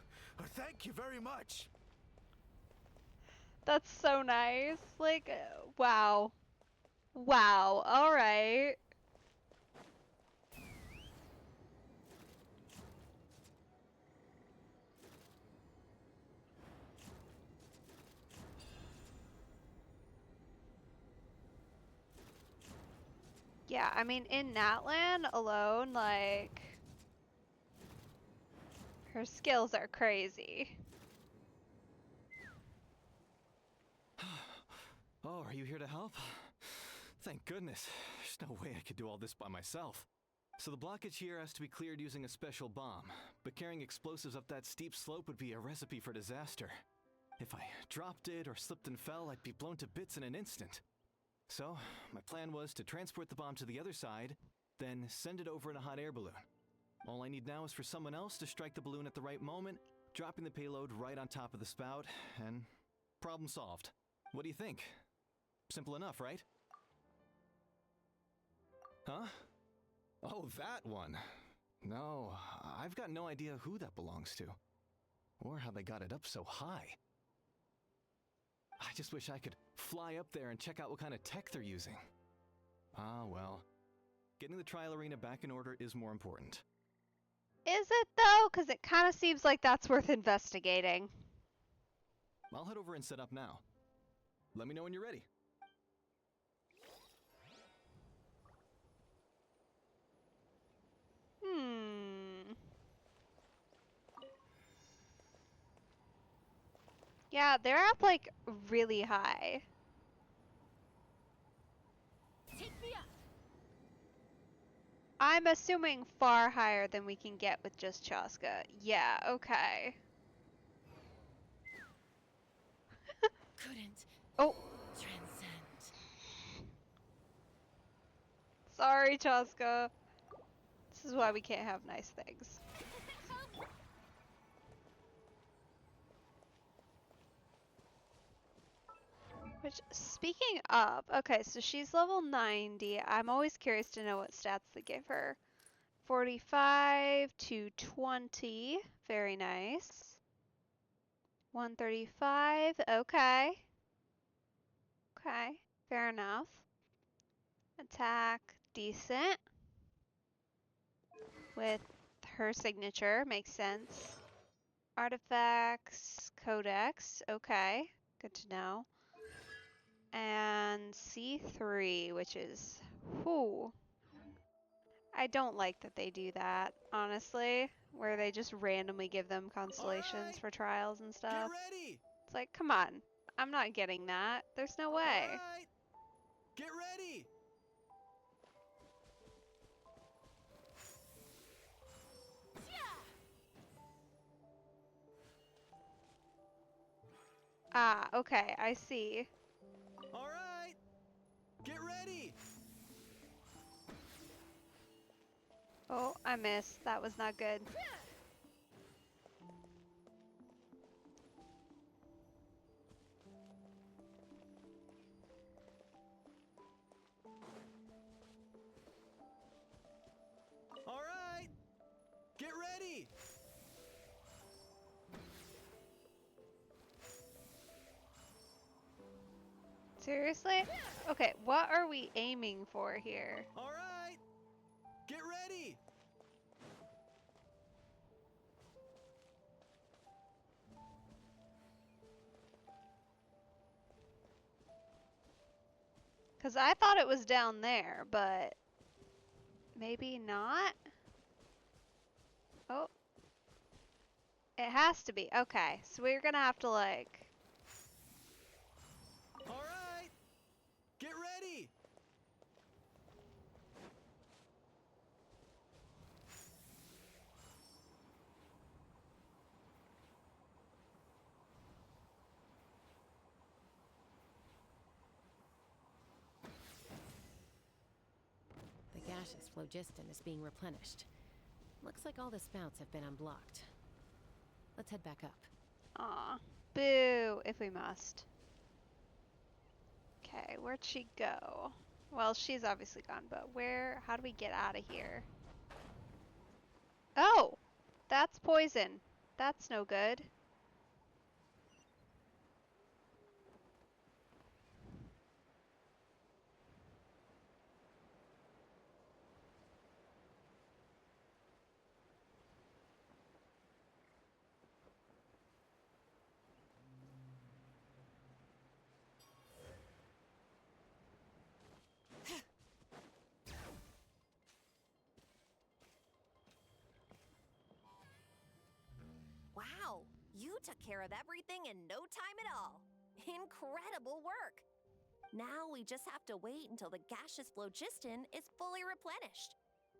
Thank you very much. That's so nice. Like, wow. Wow, alright. Yeah, I mean, in Natlan alone, like, Her skills are crazy. Oh, are you here to help? Thank goodness. There's no way I could do all this by myself. So the blockage here has to be cleared using a special bomb, but carrying explosives up that steep slope would be a recipe for disaster. If I dropped it or slipped and fell, I'd be blown to bits in an instant. So, my plan was to transport the bomb to the other side, then send it over in a hot air balloon. All I need now is for someone else to strike the balloon at the right moment, dropping the payload right on top of the spout, and problem solved. What do you think? Simple enough, right? Huh? Oh, that one. No, I've got no idea who that belongs to. Or how they got it up so high. I just wish I could fly up there and check out what kind of tech they're using. Ah, well. Getting the trial arena back in order is more important. Is it though? Because it kind of seems like that's worth investigating. I'll head over and set up now. Let me know when you're ready. Yeah, they're up like really high. Take me up. I'm assuming far higher than we can get with just Chaska. Yeah, okay. Couldn't. Oh. Transcend. Sorry, Chaska. This is why we can't have nice things. Which, speaking of, okay, so she's level 90. I'm always curious to know what stats they give her. 45 to 20. Very nice. 135. Okay. Okay. Fair enough. Attack. Decent. With her signature. Makes sense. Artifacts. Codex. Okay. Good to know. And C3, which is, whew. I don't like that they do that, honestly, where they just randomly give them constellations for trials and stuff. Get ready! It's like, come on, I'm not getting that. There's no way. All right. Get ready! Ah, okay, I see. All right. Get ready! Oh, I missed. That was not good. All right. Get ready! Seriously? Okay, what are we aiming for here? All right. Get ready! Because I thought it was down there, but maybe not? Oh. It has to be. Okay, so we're gonna have to, like... All right. Get ready! The gaseous phlogiston is being replenished. Looks like all the spouts have been unblocked. Let's head back up. Aw. Boo, if we must. Okay, where'd she go? Well, she's obviously gone, but where? How do we get out of here? Oh! That's poison. That's no good. care of everything in no time at all. Incredible work! Now we just have to wait until the gaseous phlogiston is fully replenished.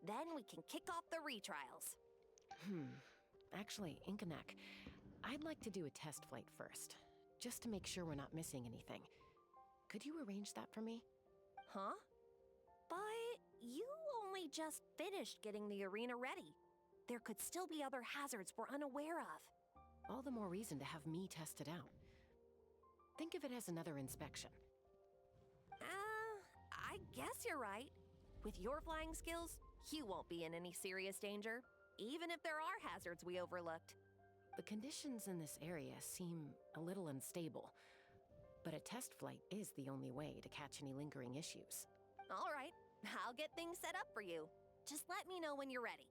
Then we can kick off the retrials. Actually, Inkanek, I'd like to do a test flight first, just to make sure we're not missing anything. Could you arrange that for me? Huh? But you only just finished getting the arena ready. There could still be other hazards we're unaware of. All the more reason to have me test it out. Think of it as another inspection. I guess you're right. With your flying skills, you won't be in any serious danger, even if there are hazards we overlooked. The conditions in this area seem a little unstable, but a test flight is the only way to catch any lingering issues. All right, I'll get things set up for you. Just let me know when you're ready.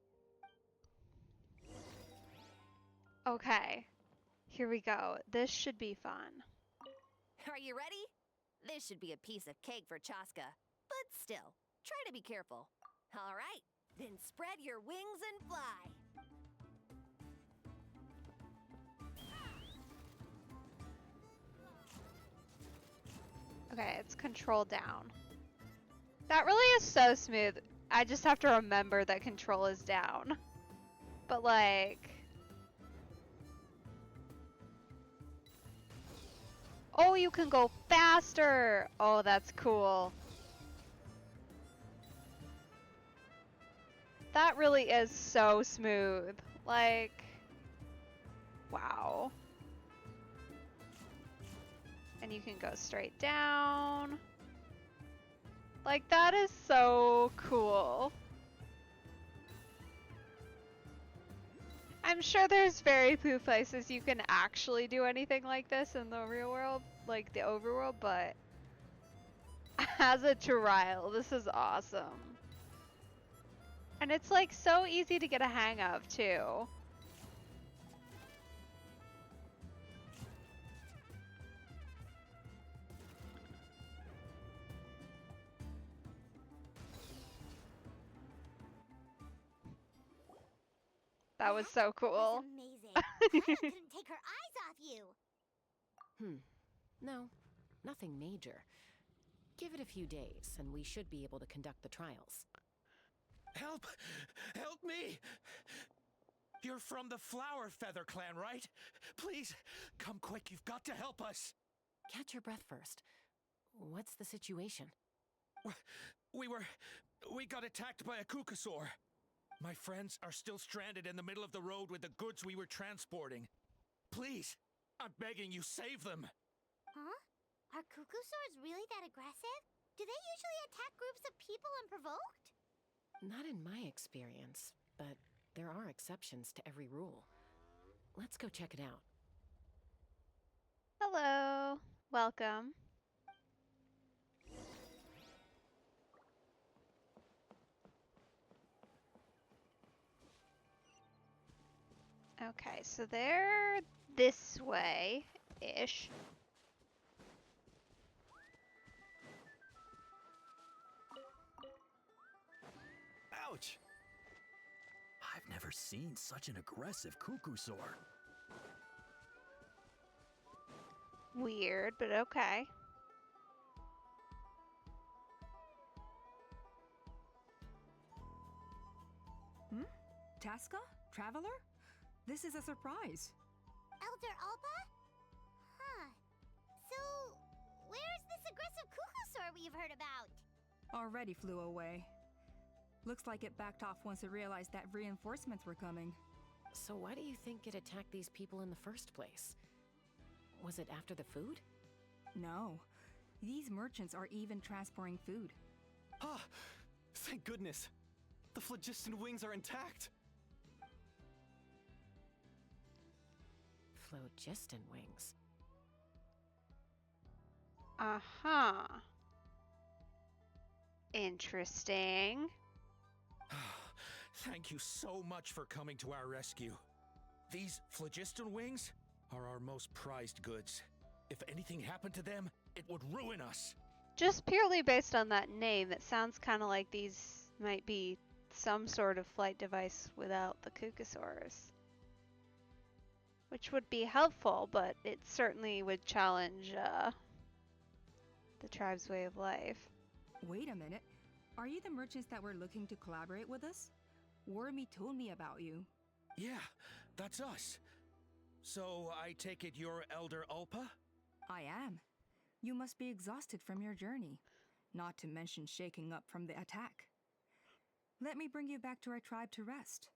Okay, here we go. This should be fun. Are you ready? This should be a piece of cake for Chaska. But still, try to be careful. All right, then spread your wings and fly. Okay, it's control down. That really is so smooth. I just have to remember that control is down. But like... Oh, you can go faster! Oh, that's cool. That really is so smooth. Like... Wow. And you can go straight down. Like, that is so cool. I'm sure there's very few places you can actually do anything like this in the real world, like the overworld, but as a trial, this is awesome. And it's like so easy to get a hang of too. That was so cool. Amazing. Paula couldn't take her eyes off you. No, nothing major. Give it a few days, and we should be able to conduct the trials. Help! Help me! You're from the Flower Feather clan, right? Please, come quick, you've got to help us! Catch your breath first. What's the situation? We got attacked by a Kukasaur. My friends are still stranded in the middle of the road with the goods we were transporting. Please, I'm begging you, save them! Huh? Are Kukusaurs really that aggressive? Do they usually attack groups of people unprovoked? Not in my experience, but there are exceptions to every rule. Let's go check it out. Hello. Welcome. Okay, so they're this way-ish. Ouch! I've never seen such an aggressive Kukusaur. Weird, but okay. Taska? Traveler? This is a surprise. Elder Alpa? Huh. So, where's this aggressive Kukusaur we've heard about? Already flew away. Looks like it backed off once it realized that reinforcements were coming. So why do you think it attacked these people in the first place? Was it after the food? No. These merchants are even transporting food. Ah! Thank goodness! The phlogiston wings are intact! Phlogiston wings. Uh-huh. Interesting. Thank you so much for coming to our rescue. These phlogiston wings are our most prized goods. If anything happened to them, it would ruin us. Just purely based on that name, it sounds kind of like these might be some sort of flight device without the Kukasaurs. which would be helpful, but it certainly would challenge the tribe's way of life. Wait a minute. Are you the merchants that were looking to collaborate with us? Wormy told me about you. Yeah, that's us. So I take it you're Elder Ulpa? I am. You must be exhausted from your journey, not to mention shaking up from the attack. Let me bring you back to our tribe to rest.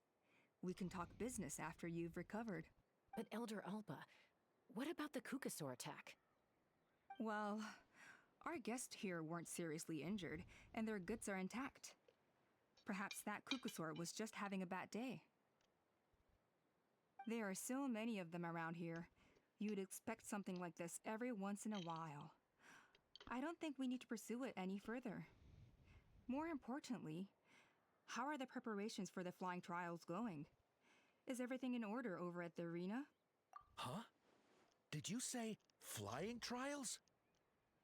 We can talk business after you've recovered. But Elder Alba, what about the Kukasaur attack? Well, our guests here weren't seriously injured, and their goods are intact. Perhaps that Kukasaur was just having a bad day. There are so many of them around here. You'd expect something like this every once in a while. I don't think we need to pursue it any further. More importantly, how are the preparations for the flying trials going? Is everything in order over at the arena? Huh? Did you say flying trials?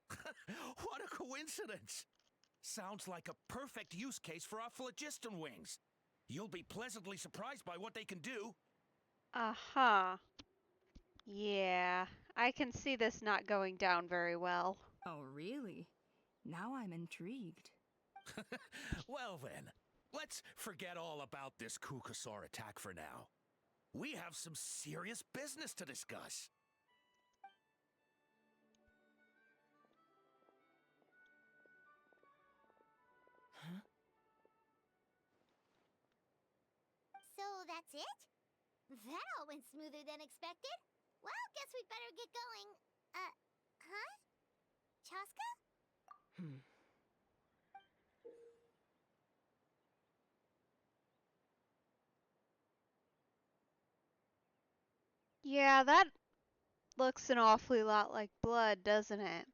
What a coincidence! Sounds like a perfect use case for our phlogiston wings. You'll be pleasantly surprised by what they can do. Uh-huh. Yeah, I can see this not going down very well. Oh, really? Now I'm intrigued. Well then, let's forget all about this Kukasaur attack for now. We have some serious business to discuss. Huh? So that's it? That all went smoother than expected. Well, guess we'd better get going. Huh? Chaska? Hmm. Yeah, that looks an awfully lot like blood, doesn't it?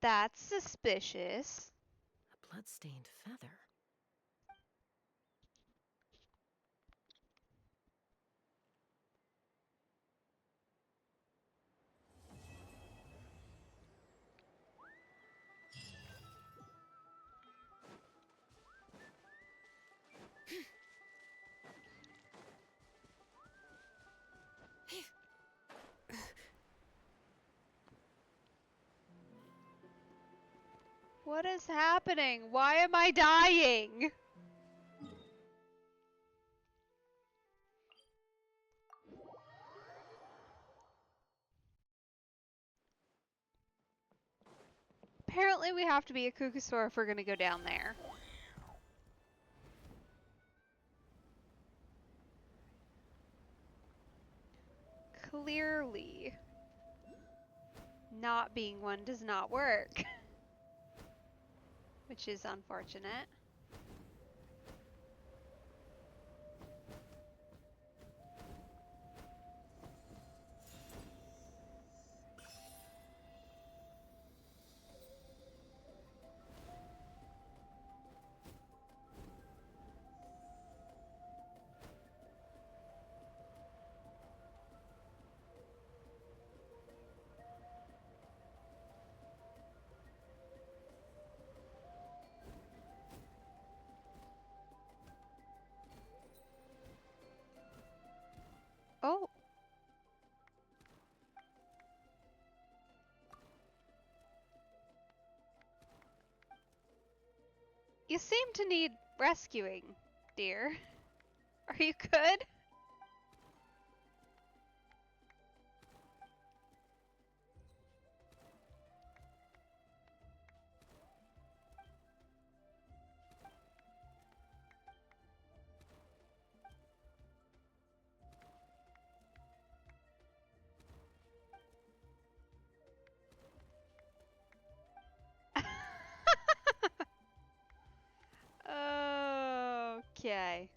That's suspicious. A blood-stained feather. What is happening? Why am I dying? Apparently we have to be a Kukasaur if we're gonna go down there. Clearly, not being one does not work. Which is unfortunate. Oh. You seem to need rescuing, dear. Are you good? Okay.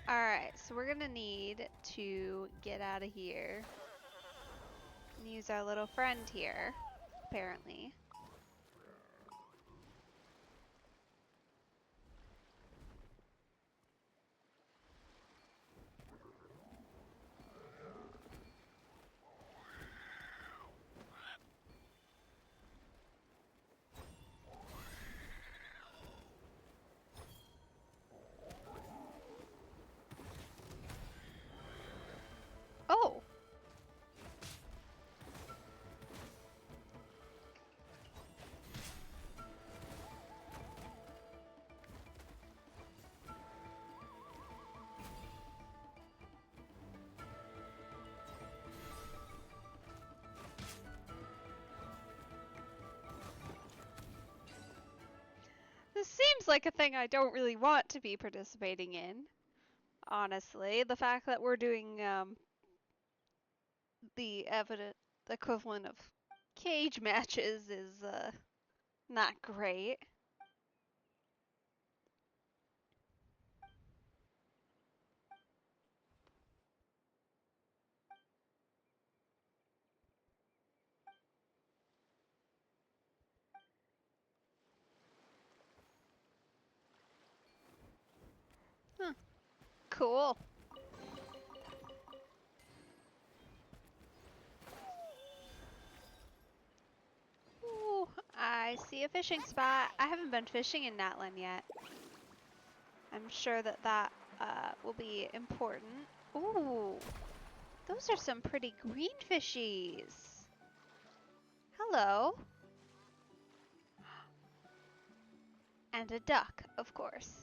Alright, so we're gonna need to get out of here and use our little friend here, apparently. seems like a thing I don't really want to be participating in. Honestly, the fact that we're doing the equivalent of cage matches is not great. Huh. Cool. Ooh, I see a fishing spot. I haven't been fishing in Natlan yet. I'm sure that will be important. Ooh, those are some pretty green fishies. Hello. And a duck, of course.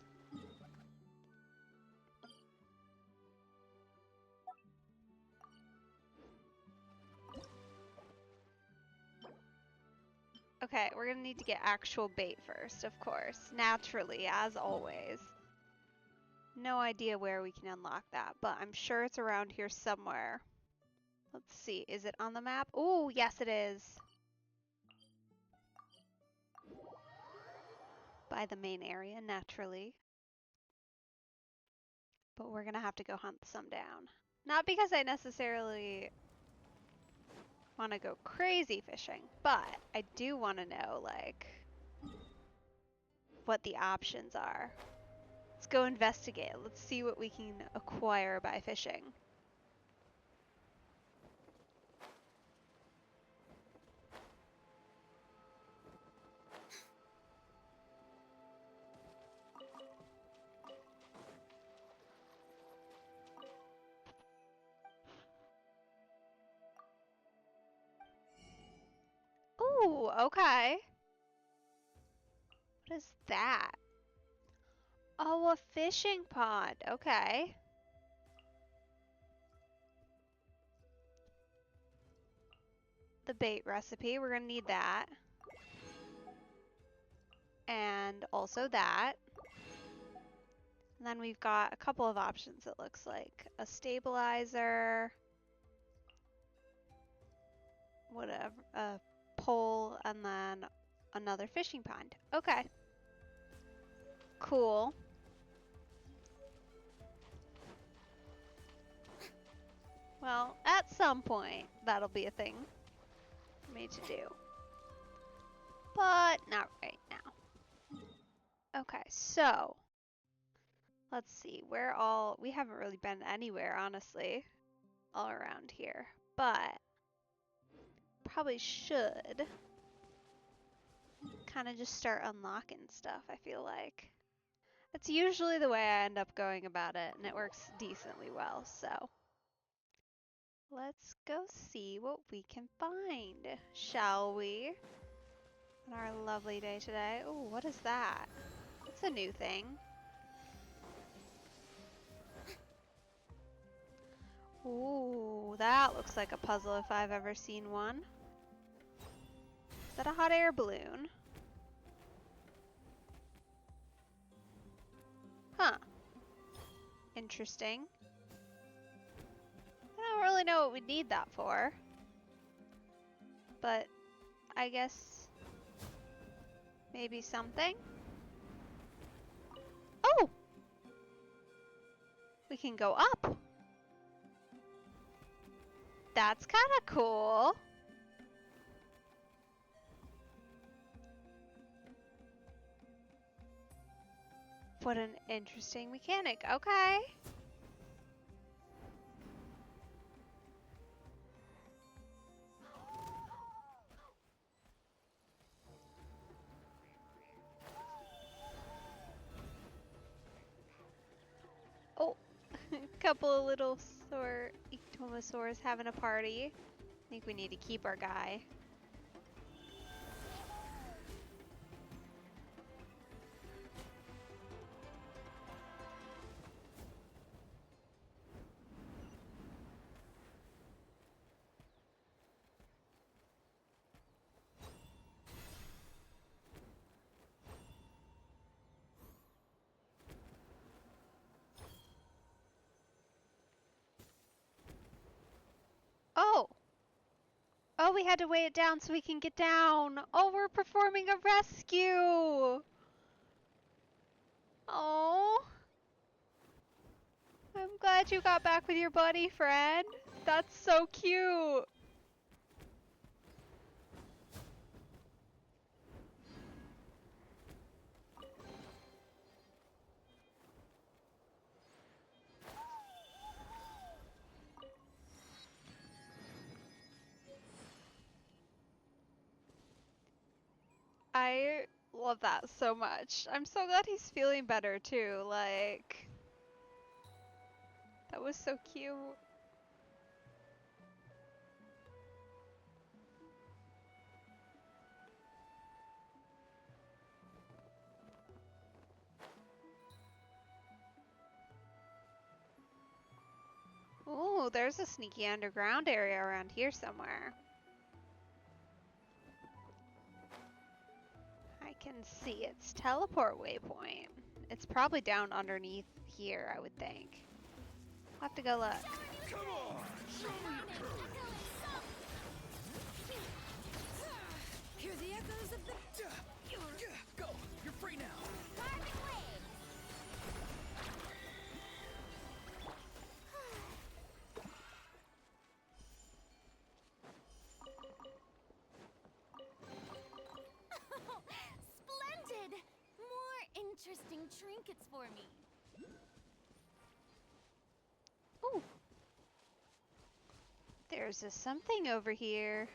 Okay, we're gonna need to get actual bait first, of course. Naturally, as always. No idea where we can unlock that, but I'm sure it's around here somewhere. Let's see, is it on the map? Oh, yes it is. By the main area, naturally. But we're gonna have to go hunt some down. Not because I necessarily want to go crazy fishing, but I do want to know, like, what the options are. Let's go investigate. Let's see what we can acquire by fishing. Ooh, okay. What is that? Oh, a fishing pond. Okay. The bait recipe, we're gonna need that. And also that. And then we've got a couple of options, it looks like. A stabilizer. Whatever. A pole, and then another fishing pond. Okay. Cool. Well, at some point, that'll be a thing for me to do. But not right now. Okay, so let's see. We haven't really been anywhere, honestly, all around here. But probably should kind of just start unlocking stuff, I feel like. That's usually the way I end up going about it, and it works decently well, so. Let's go see what we can find, shall we? On our lovely day today. Oh, what is that? That's a new thing. Ooh, that looks like a puzzle if I've ever seen one. Is that a hot air balloon? Huh. Interesting. I don't really know what we'd need that for. But I guess maybe something? Oh! We can go up. That's kind of cool. What an interesting mechanic. Okay. Oh, a couple of little ectomosaurs having a party. I think we need to keep our guy. Oh, we had to weigh it down so we can get down. Oh, we're performing a rescue. Oh. I'm glad you got back with your buddy, friend. That's so cute. I love that so much. I'm so glad he's feeling better too. Like, that was so cute. Ooh, there's a sneaky underground area around here somewhere. I can see its teleport waypoint. It's probably down underneath here, I would think. I'll have to go look. Come on! Show me your courage! Hear the echoes of the... Go! You're free now! Splendid! More interesting trinkets for me. Ooh. There's a something over here.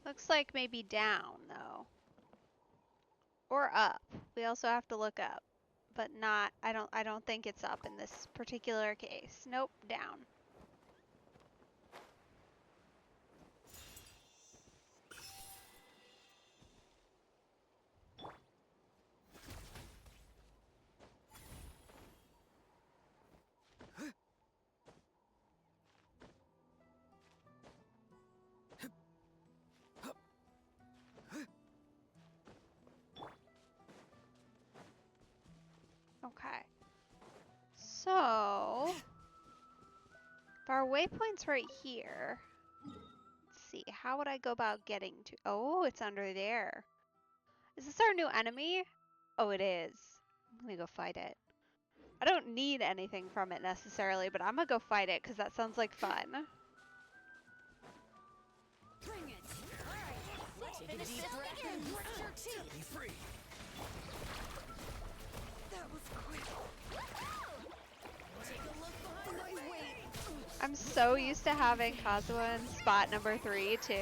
Looks like maybe down, though. Or up. We also have to look up. But not, I don't think it's up in this particular case. Nope, down. Okay. So, if our waypoint's right here, let's see, how would I go about getting to, oh, it's under there. Is this our new enemy? Oh, it is. I'm gonna go fight it. I don't need anything from it necessarily, but I'm gonna go fight it because that sounds like fun. Bring it! Take a deep breath and set me free. That was quick. Take a look behind the wait. I'm so used to having Kazuha in spot number 3 too.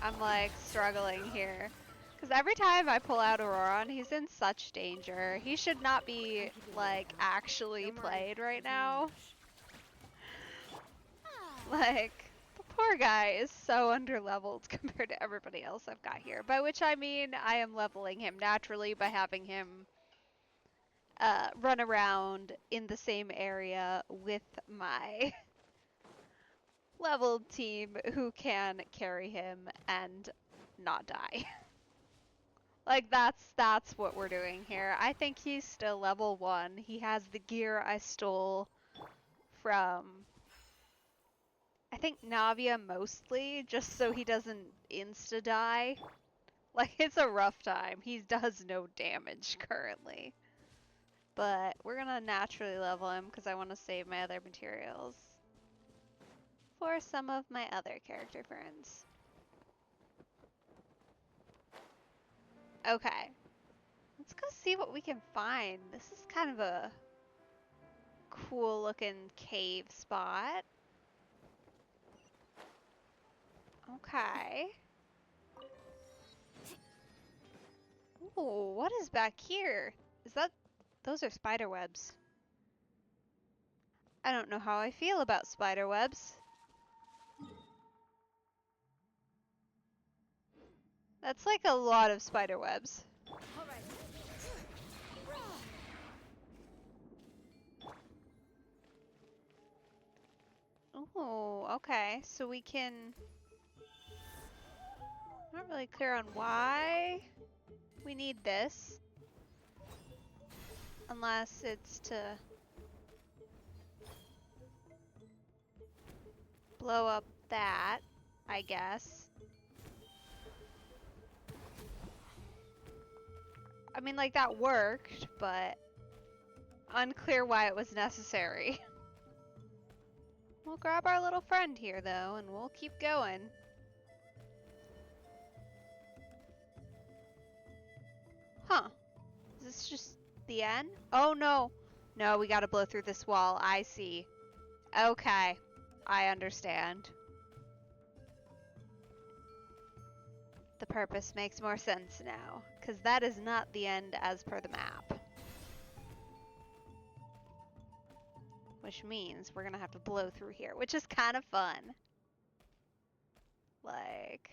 I'm like struggling here. Because every time I pull out Auroron, he's in such danger. He should not be like actually played right now. Like, the poor guy is so underleveled compared to everybody else I've got here. By which I mean I am leveling him naturally by having him run around in the same area with my leveled team who can carry him and not die. Like that's what we're doing here. I think he's still level 1. He has the gear I stole from I think Navia mostly, just so he doesn't insta die. Like, it's a rough time. He does no damage currently. But we're gonna naturally level him because I want to save my other materials for some of my other character friends. Okay. Let's go see what we can find. This is kind of a cool looking cave spot. Okay. Ooh, what is back here? Is that... Those are spider webs. I don't know how I feel about spider webs. That's like a lot of spider webs. Oh, okay. So we can... Not really clear on why we need this. Unless it's to blow up that, I guess. I mean, like, that worked, but unclear why it was necessary. We'll grab our little friend here, though, and we'll keep going. Huh. Is this just the end? Oh, no. No, we gotta blow through this wall. I see. Okay. I understand. The purpose makes more sense now, because that is not the end as per the map. Which means we're gonna have to blow through here, which is kind of fun. Like...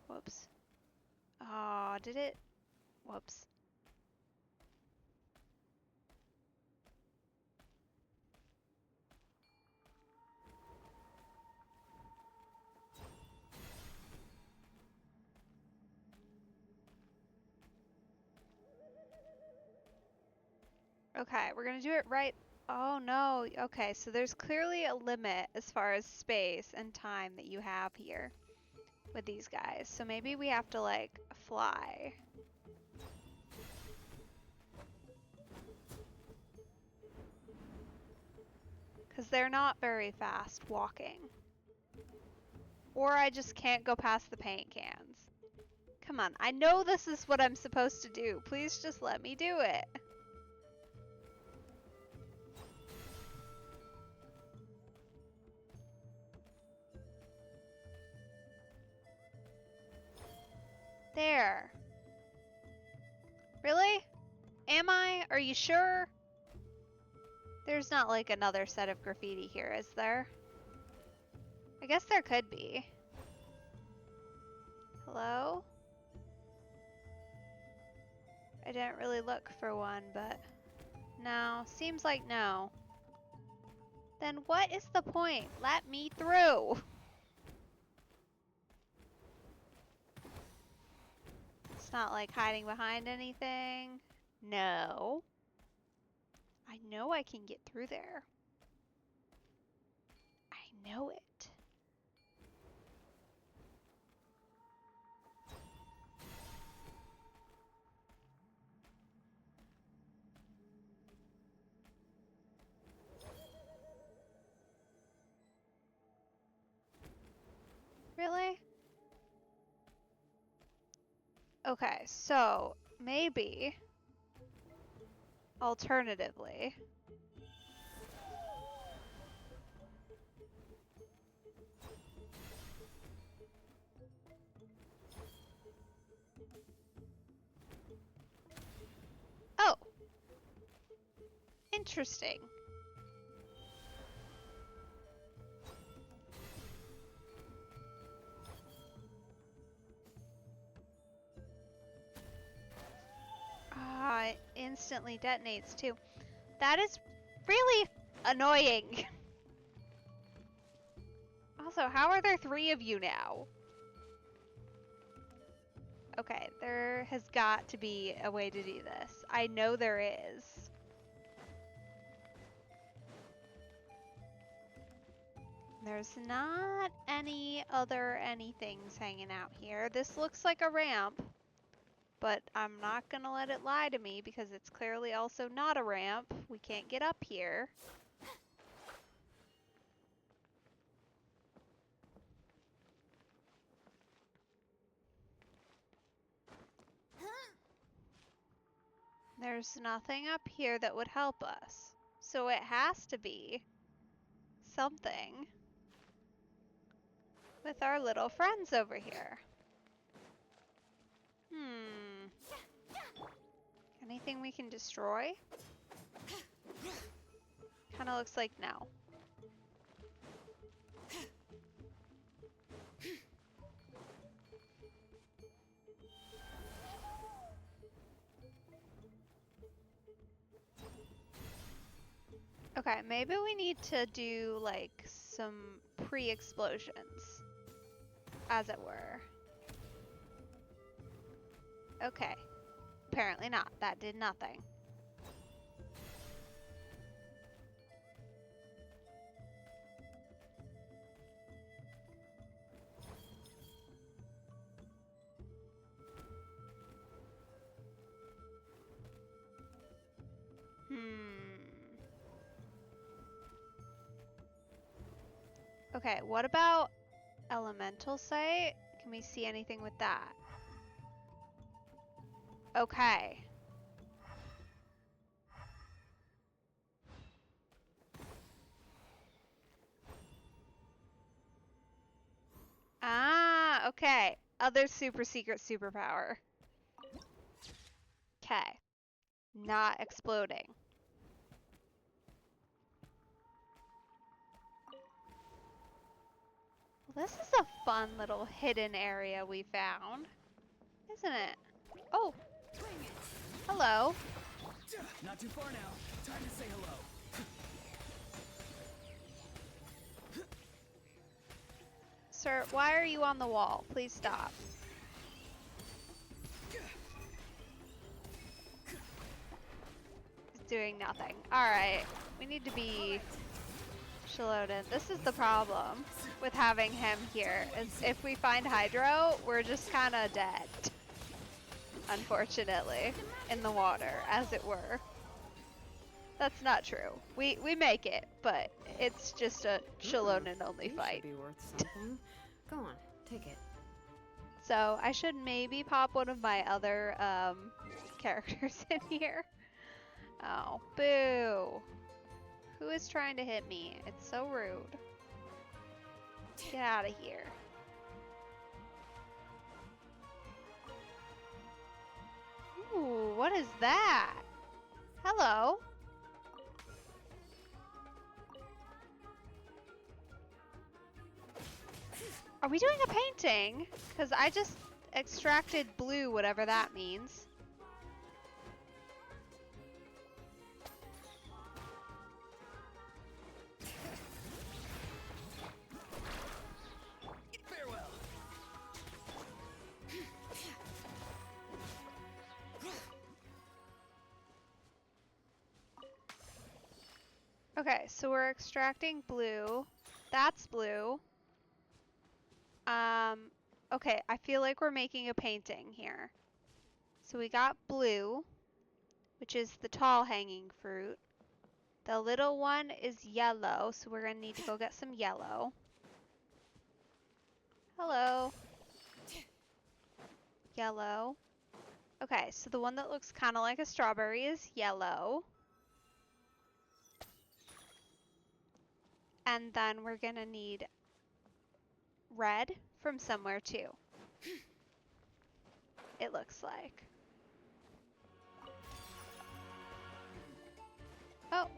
Whoops. Oh, did it? Whoops. Okay, we're gonna do it right. Oh no, okay, so there's clearly a limit as far as space and time that you have here with these guys. So maybe we have to, like, fly. Because they're not very fast walking. Or I just can't go past the paint cans. Come on, I know this is what I'm supposed to do. Please just let me do it. There. Really? Am I? Are you sure? There's not like another set of graffiti here, is there? I guess there could be. Hello? I didn't really look for one, but no, seems like no. Then what is the point? Let me through! It's not like hiding behind anything. No. I know I can get through there. I know it. Really? Okay, so maybe alternatively oh, interesting. Ah, it instantly detonates too. That is really annoying. Also, how are there 3 of you now? Okay, there has got to be a way to do this. I know there is. There's not any other anythings hanging out here. This looks like a ramp, but I'm not gonna let it lie to me because it's clearly also not a ramp. We can't get up here. There's nothing up here that would help us. So it has to be something with our little friends over here. Anything we can destroy? Kinda looks like no. Okay, maybe we need to do like some pre-explosions, as it were. Okay, apparently not. That did nothing. Okay, what about elemental sight? Can we see anything with that? Okay. Ah, okay. Other super secret superpower. Okay. Not exploding. Well, this is a fun little hidden area we found, isn't it? Oh. Hello. Not too far now. Time to say hello. Sir, why are you on the wall? Please stop. He's doing nothing. Alright. We need to be Shalodin. This is the problem with having him here, is if we find Hydro, we're just kinda dead. Unfortunately. In the water, as it were. That's not true. We make it, but it's just a Shalodin only fight. Should be worth something. Go on, take it. So I should maybe pop one of my other characters in here. Oh, boo. Who is trying to hit me? It's so rude. Get out of here. Ooh, what is that? Hello. Are we doing a painting? Because I just extracted blue, whatever that means. Farewell. Okay, so we're extracting blue. That's blue. Okay, I feel like we're making a painting here. So we got blue, which is the tall hanging fruit. The little one is yellow, so we're gonna need to go get some yellow. Hello. Yellow. Okay, so the one that looks kind of like a strawberry is yellow. And then we're gonna need red from somewhere too. It looks like. Oh.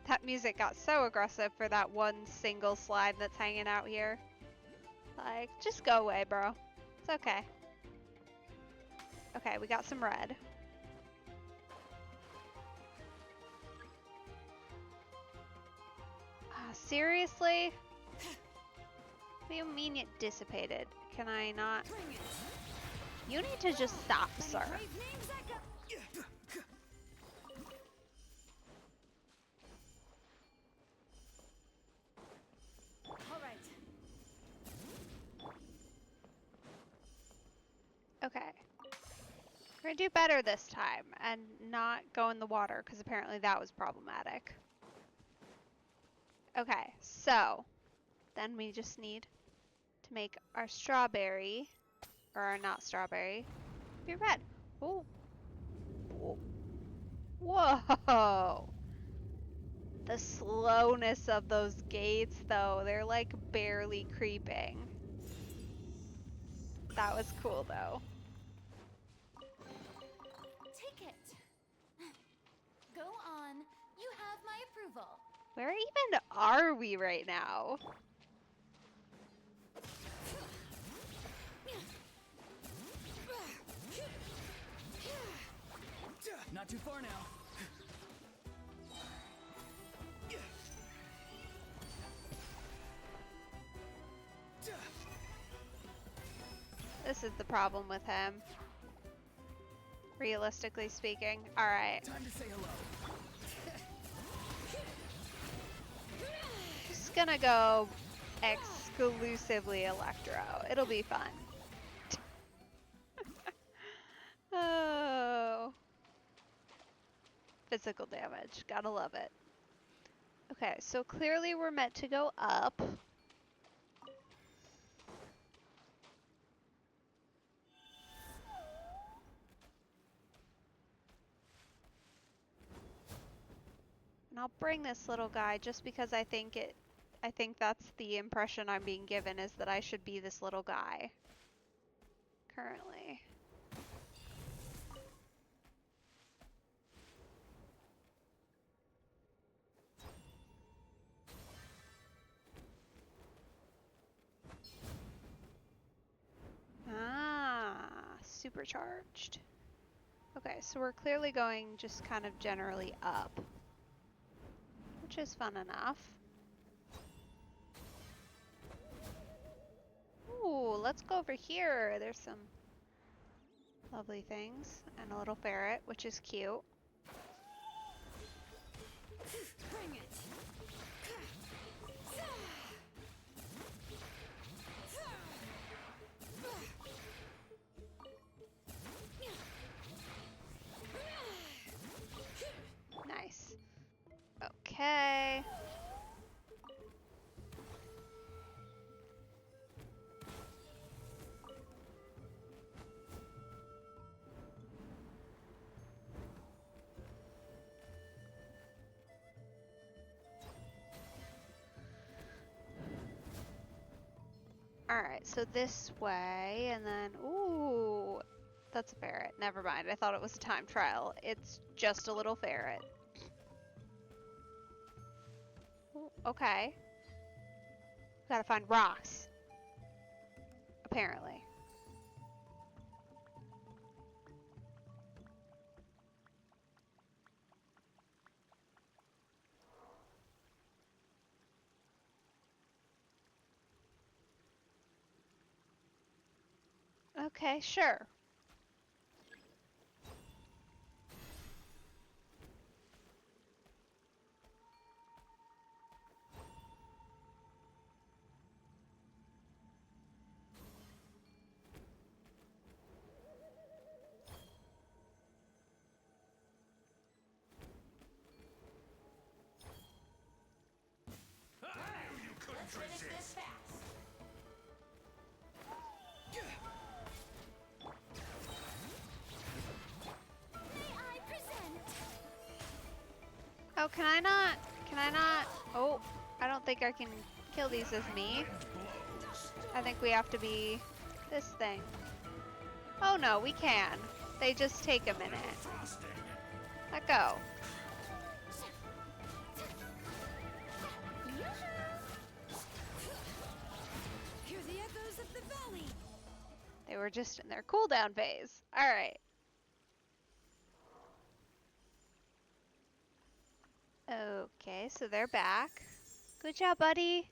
That music got so aggressive for that one single slide that's hanging out here. Like, just go away, bro. It's okay. Okay, we got some red. Seriously? What do you mean it dissipated? Can I not? You need to just stop, sir. Okay. We're gonna do better this time and not go in the water because apparently that was problematic. Okay, so then we just need to make our strawberry, or our not strawberry, be red. Oh. Whoa. The slowness of those gates though, they're like barely creeping. That was cool though. Take it. Go on. You have my approval. Where even are we right now? Not too far now. This is the problem with him. Realistically speaking. Alright. Time to say hello. Just gonna go exclusively Electro. It'll be fun. Oh. Physical damage. Gotta love it. Okay, so clearly we're meant to go up. I'll bring this little guy just because I think that's the impression I'm being given, is that I should be this little guy currently. Ah, supercharged. Okay, so we're clearly going just kind of generally up, which is fun enough. Ooh, let's go over here. There's some lovely things and a little ferret, which is cute. Bring it. Nice. Okay. Alright, so this way, and then, ooh, that's a ferret. Never mind, I thought it was a time trial. It's just a little ferret. Ooh, okay. Gotta find rocks. Apparently. Okay, sure. Oh, can I not? Can I not? Oh, I don't think I can kill these as me. I think we have to be this thing. Oh no, we can. They just take a minute. Let go. Hear the echoes of the valley. They were just in their cooldown phase. Alright. Okay, so they're back. Good job, buddy.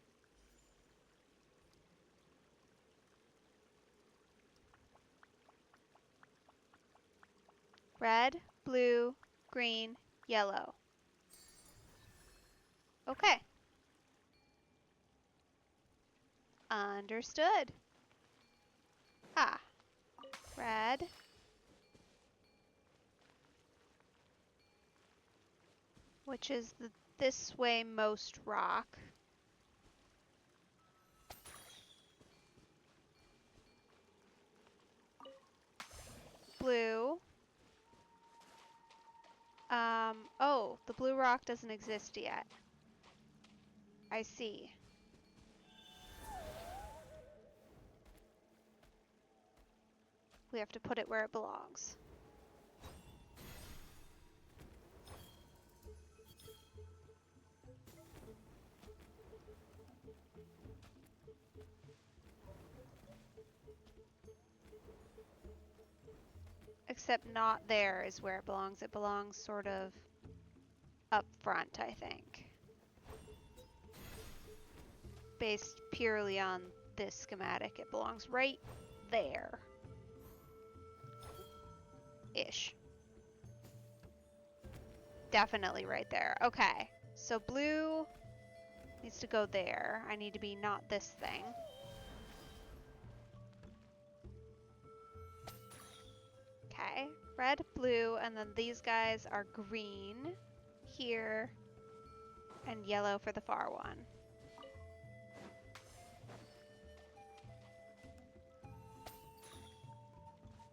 Red, blue, green, yellow. Okay. Understood. Ah. Red. Which is the this way most rock. Blue. Oh, the blue rock doesn't exist yet. I see. We have to put it where it belongs. Except not there is where it belongs. It belongs sort of up front, I think. Based purely on this schematic, it belongs right there. Ish. Definitely right there. Okay, so blue needs to go there. I need to be not this thing. Okay, red, blue, and then these guys are green here and yellow for the far one.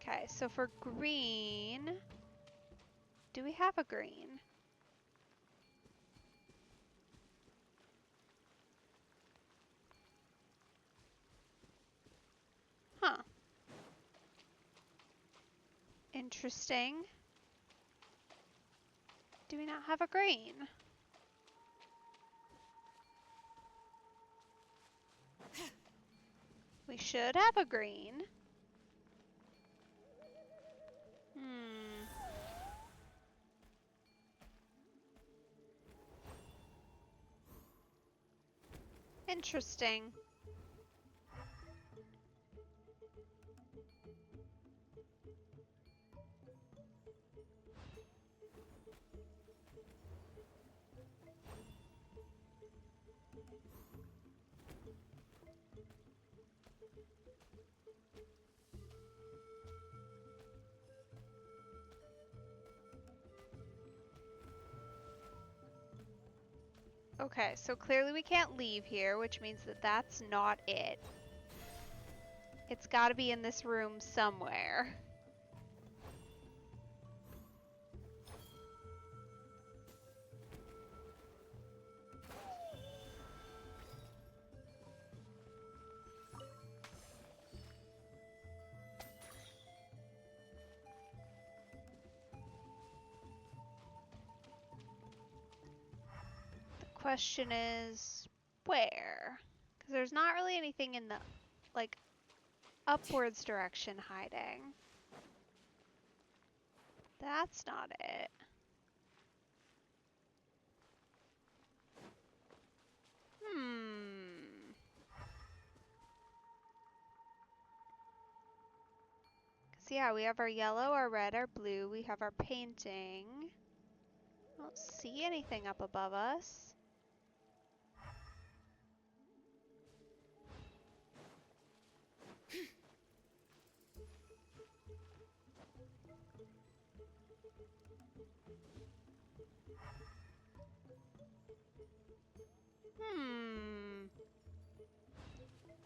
Okay, so for green, do we have a green? Interesting. Do we not have a green? We should have a green. Interesting. Okay, so clearly we can't leave here, which means that that's not it. It's got to be in this room somewhere. The question is, where? Because there's not really anything in the, like, upwards direction hiding. That's not it. Because, yeah, we have our yellow, our red, our blue. We have our painting. I don't see anything up above us.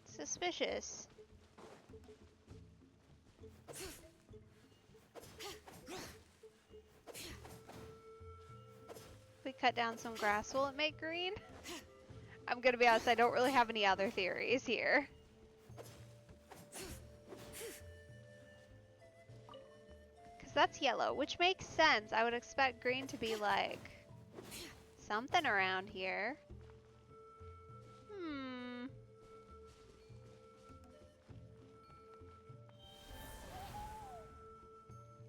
Suspicious. If we cut down some grass, will it make green? I'm gonna be honest, I don't really have any other theories here. Because that's yellow, which makes sense. I would expect green to be like something around here.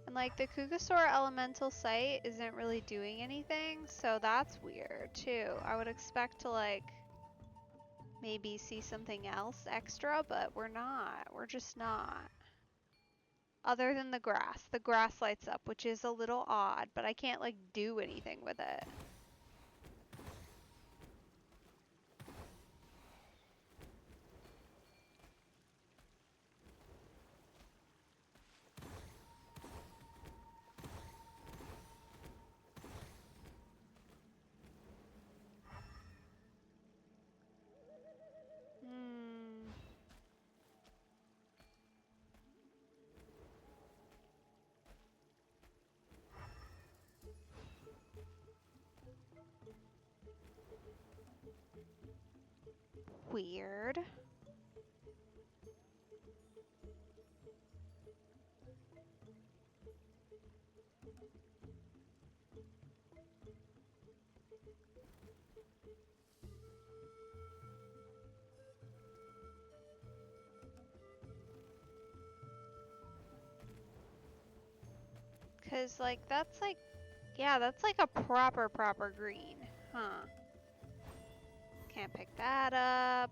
And like the Kugasaur elemental site isn't really doing anything, so that's weird too. I would expect to like maybe see something else extra, but we're not. We're just not. Other than the grass. The grass lights up, which is a little odd, but I can't like do anything with it. Weird. Cause like that's like, yeah, that's like a proper green, huh? Can't pick that up.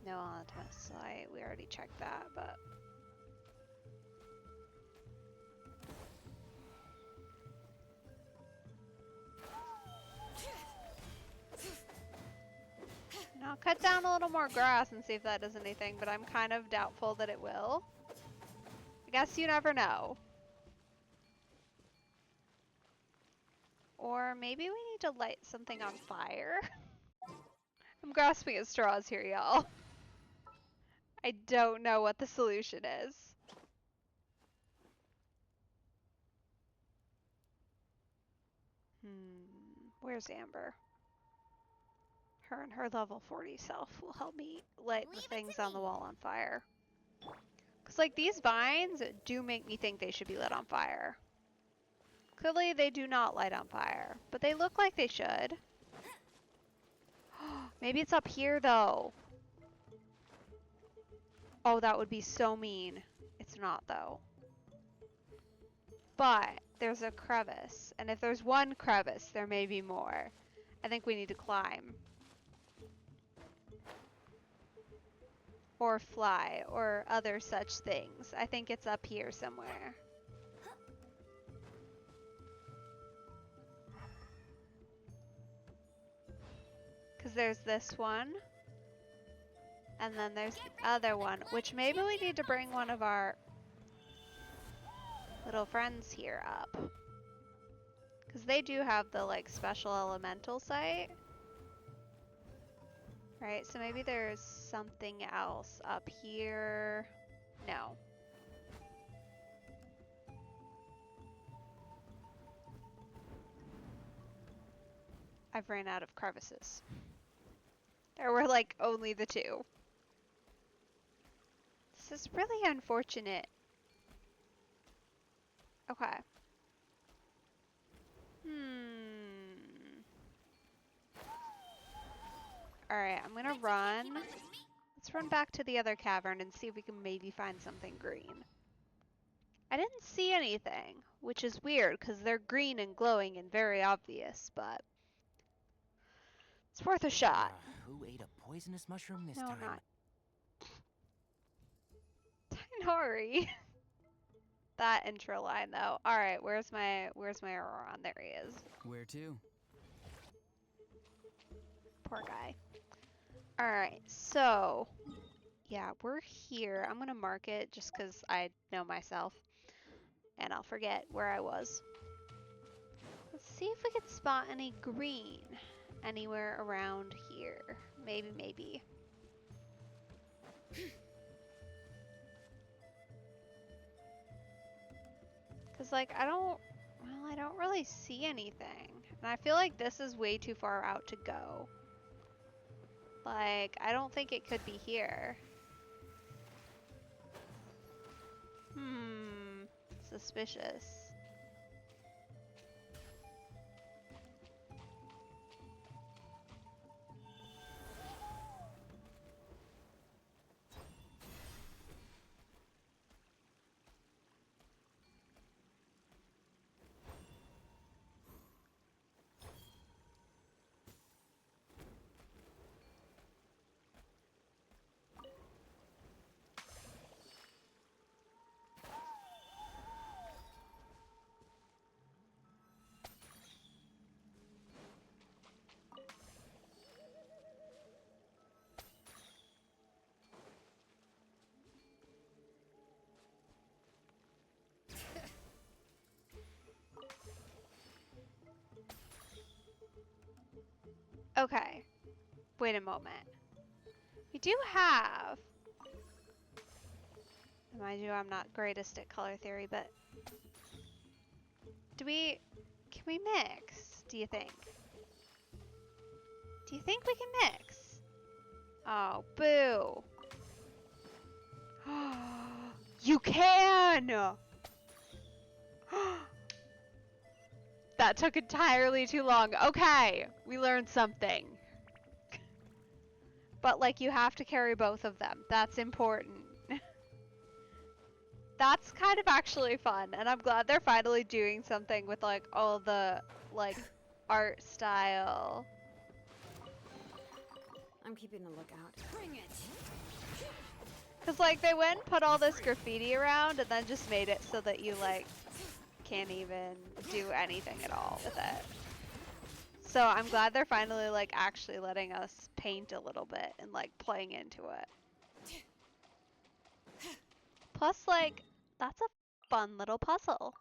No ultimate site. We already checked that, but now cut down a little more grass and see if that does anything, but I'm kind of doubtful that it will. I guess you never know. Or maybe we need to light something on fire. I'm grasping at straws here, y'all. I don't know what the solution is. Where's Amber? Her and her level 40 self will help me light the things on the wall on fire. Because, like, these vines do make me think they should be lit on fire. Clearly, they do not light on fire, but they look like they should. Maybe it's up here, though. Oh, that would be so mean. It's not, though. But there's a crevice, and if there's one crevice, there may be more. I think we need to climb. Or fly, or other such things. I think it's up here somewhere. Because there's this one. And then there's the other one, which maybe we need to bring one of our little friends here up. Because they do have the, like, special elemental site. Right, so maybe there's something else up here. No. I've ran out of crevices. There were, like, only the two. This is really unfortunate. Okay. Alright, I'm gonna run. Let's run back to the other cavern and see if we can maybe find something green. I didn't see anything, which is weird because they're green and glowing and very obvious, but it's worth a shot. Who ate a poisonous mushroom this No, time? not Tinari. That intro line though. Alright, where's my Auroron? There he is. Where to? Poor guy. Alright, so yeah, we're here. I'm gonna mark it just because I know myself. And I'll forget where I was. Let's see if we can spot any green anywhere around here. Maybe. Cause like I don't really see anything. And I feel like this is way too far out to go. Like, I don't think it could be here. Suspicious. Okay. Wait a moment. We do have... Mind you, I'm not greatest at color theory, but... Can we mix, do you think? Do you think we can mix? Oh, boo. You can! That took entirely too long. Okay, we learned something. But, like, you have to carry both of them. That's important. That's kind of actually fun, and I'm glad they're finally doing something with, like, all the, like, art style. I'm keeping a lookout. Bring it! Because, like, they went and put all this graffiti around and then just made it so that you, like, can't even do anything at all with it. So I'm glad they're finally, like, actually letting us paint a little bit and, like, playing into it. Plus, like, that's a fun little puzzle.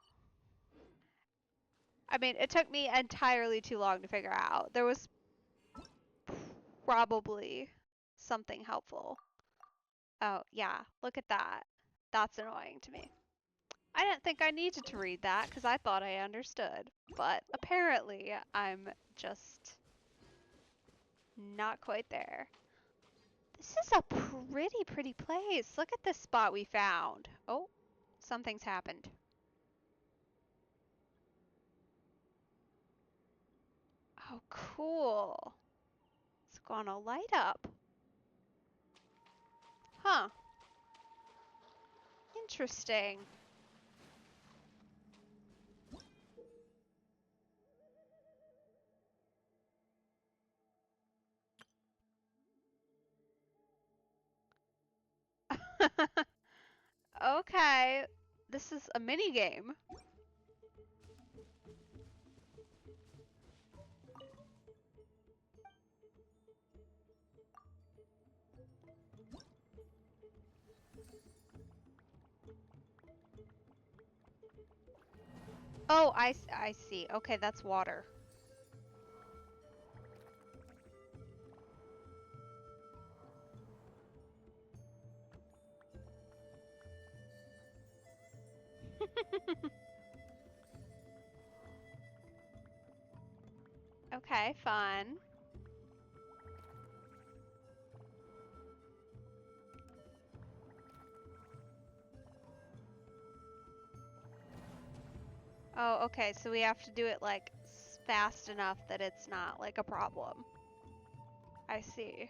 I mean, it took me entirely too long to figure out. There was probably something helpful. Oh, yeah, look at that. That's annoying to me. I didn't think I needed to read that because I thought I understood. But apparently, I'm just not quite there. This is a pretty place. Look at this spot we found. Oh, something's happened. Oh, cool. It's gonna light up. Huh. Interesting. Okay. This is a mini game. Oh, I see. Okay, that's water. Okay, fun. Oh, okay, so we have to do it like fast enough that it's not like a problem. I see.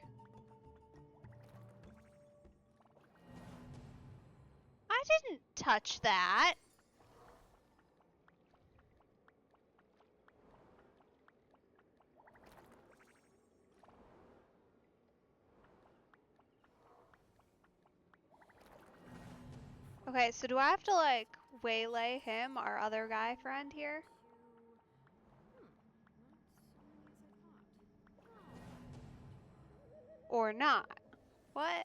I didn't touch that. Okay, so do I have to like waylay him, our other guy friend here? Or not? What?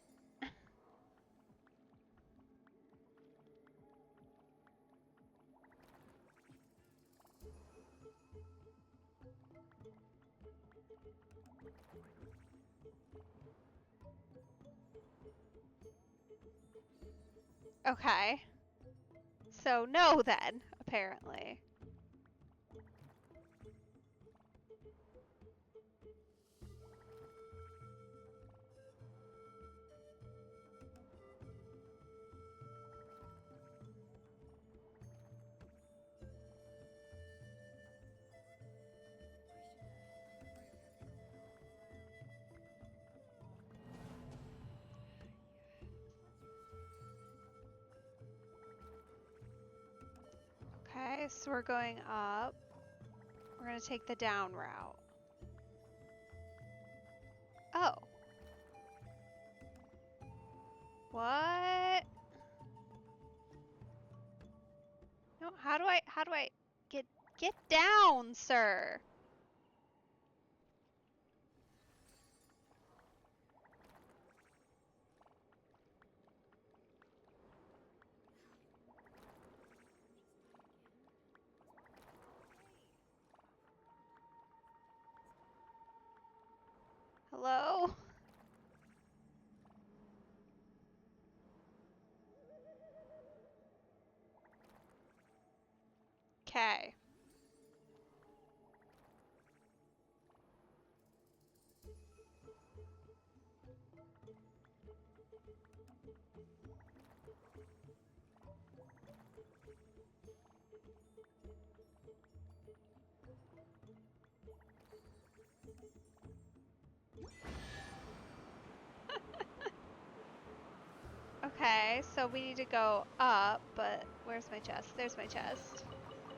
Okay. So no then, apparently. Okay, so we're going up. We're gonna take the down route. Oh. What? No, how do I get down, sir? Hello? Okay. Okay, so we need to go up, but where's my chest? There's my chest.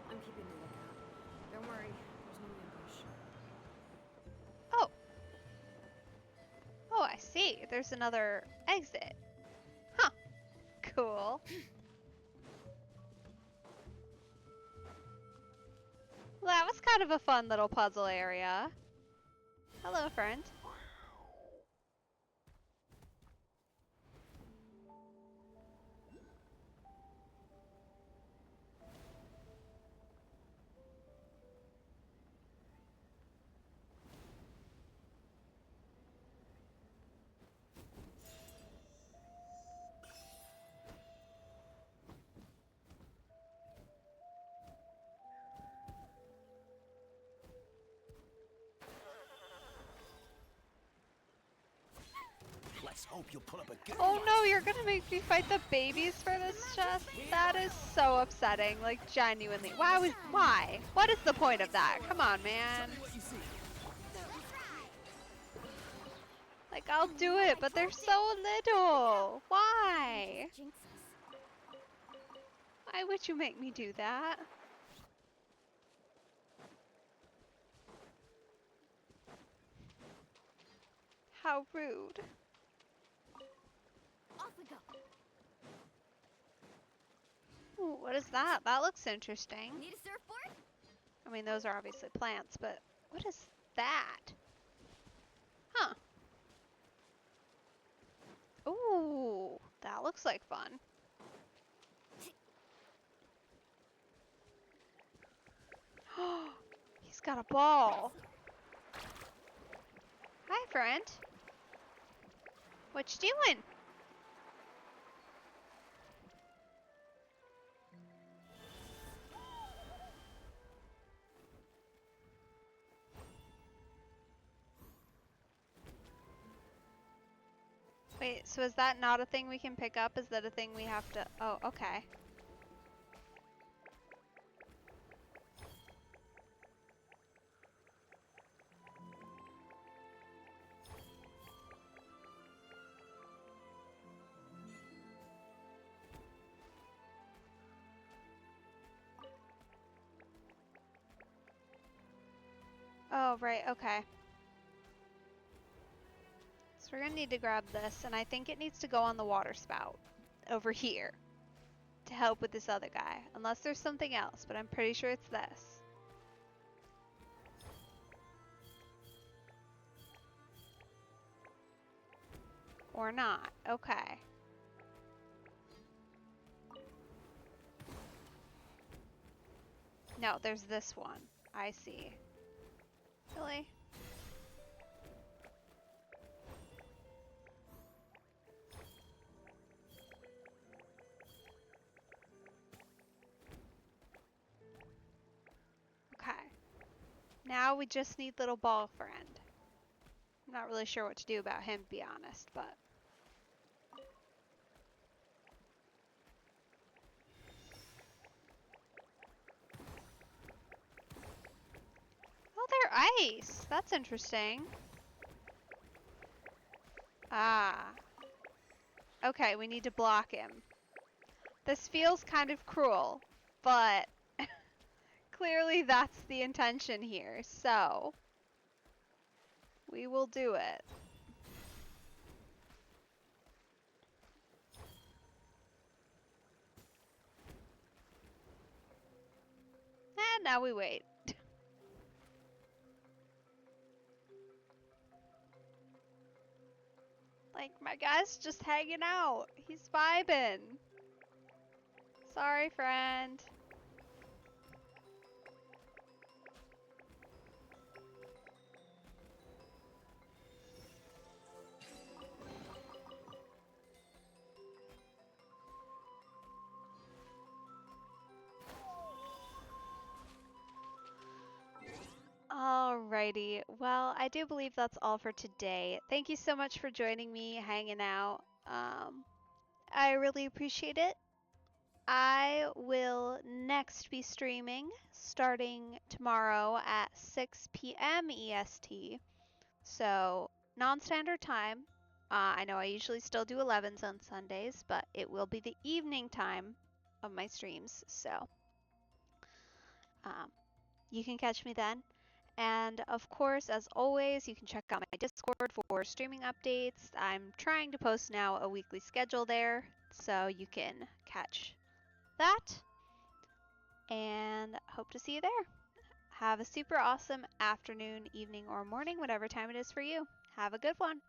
I'm keeping a lookout. Don't worry, there's no ambush. Oh. Oh, I see. There's another exit. Huh. Cool. Well, that was kind of a fun little puzzle area. Hello, friend. hope you'll pull up a good Oh fight. no, you're gonna make me fight the babies for this chest? That is so upsetting, like genuinely. Why? What is the point of that? Come on, man. Like, I'll do it, but they're so little. Why? Jinx us. Why would you make me do that? How rude. Off we go. Ooh, what is that? That looks interesting. Need a surfboard? I mean, those are obviously plants, but what is that? Huh. Ooh, that looks like fun. He's got a ball. Hi, friend. What you doing? Wait, so is that not a thing we can pick up? Is that a thing we have to... Oh, okay. Oh, right, okay. So we're gonna need to grab this, and I think it needs to go on the water spout over here to help with this other guy. Unless there's something else, but I'm pretty sure it's this. Or not. Okay. No, there's this one. I see. Really? Okay. Now we just need little ball friend. I'm not really sure what to do about him, to be honest, but... Oh, they're ice! That's interesting. Ah. Okay, we need to block him. This feels kind of cruel, but clearly that's the intention here, so we will do it. And now we wait. Like, my guy's just hanging out. He's vibing. Sorry, friend. Alrighty, well, I do believe that's all for today. Thank you so much for joining me, hanging out. I really appreciate it. I will next be streaming starting tomorrow at 6 p.m. EST, so non-standard time. I know I usually still do 11s on Sundays, but it will be the evening time of my streams, so you can catch me then. And of course, as always, you can check out my Discord for streaming updates. I'm trying to post now a weekly schedule there, so you can catch that. And hope to see you there. Have a super awesome afternoon, evening, or morning, whatever time it is for you. Have a good one.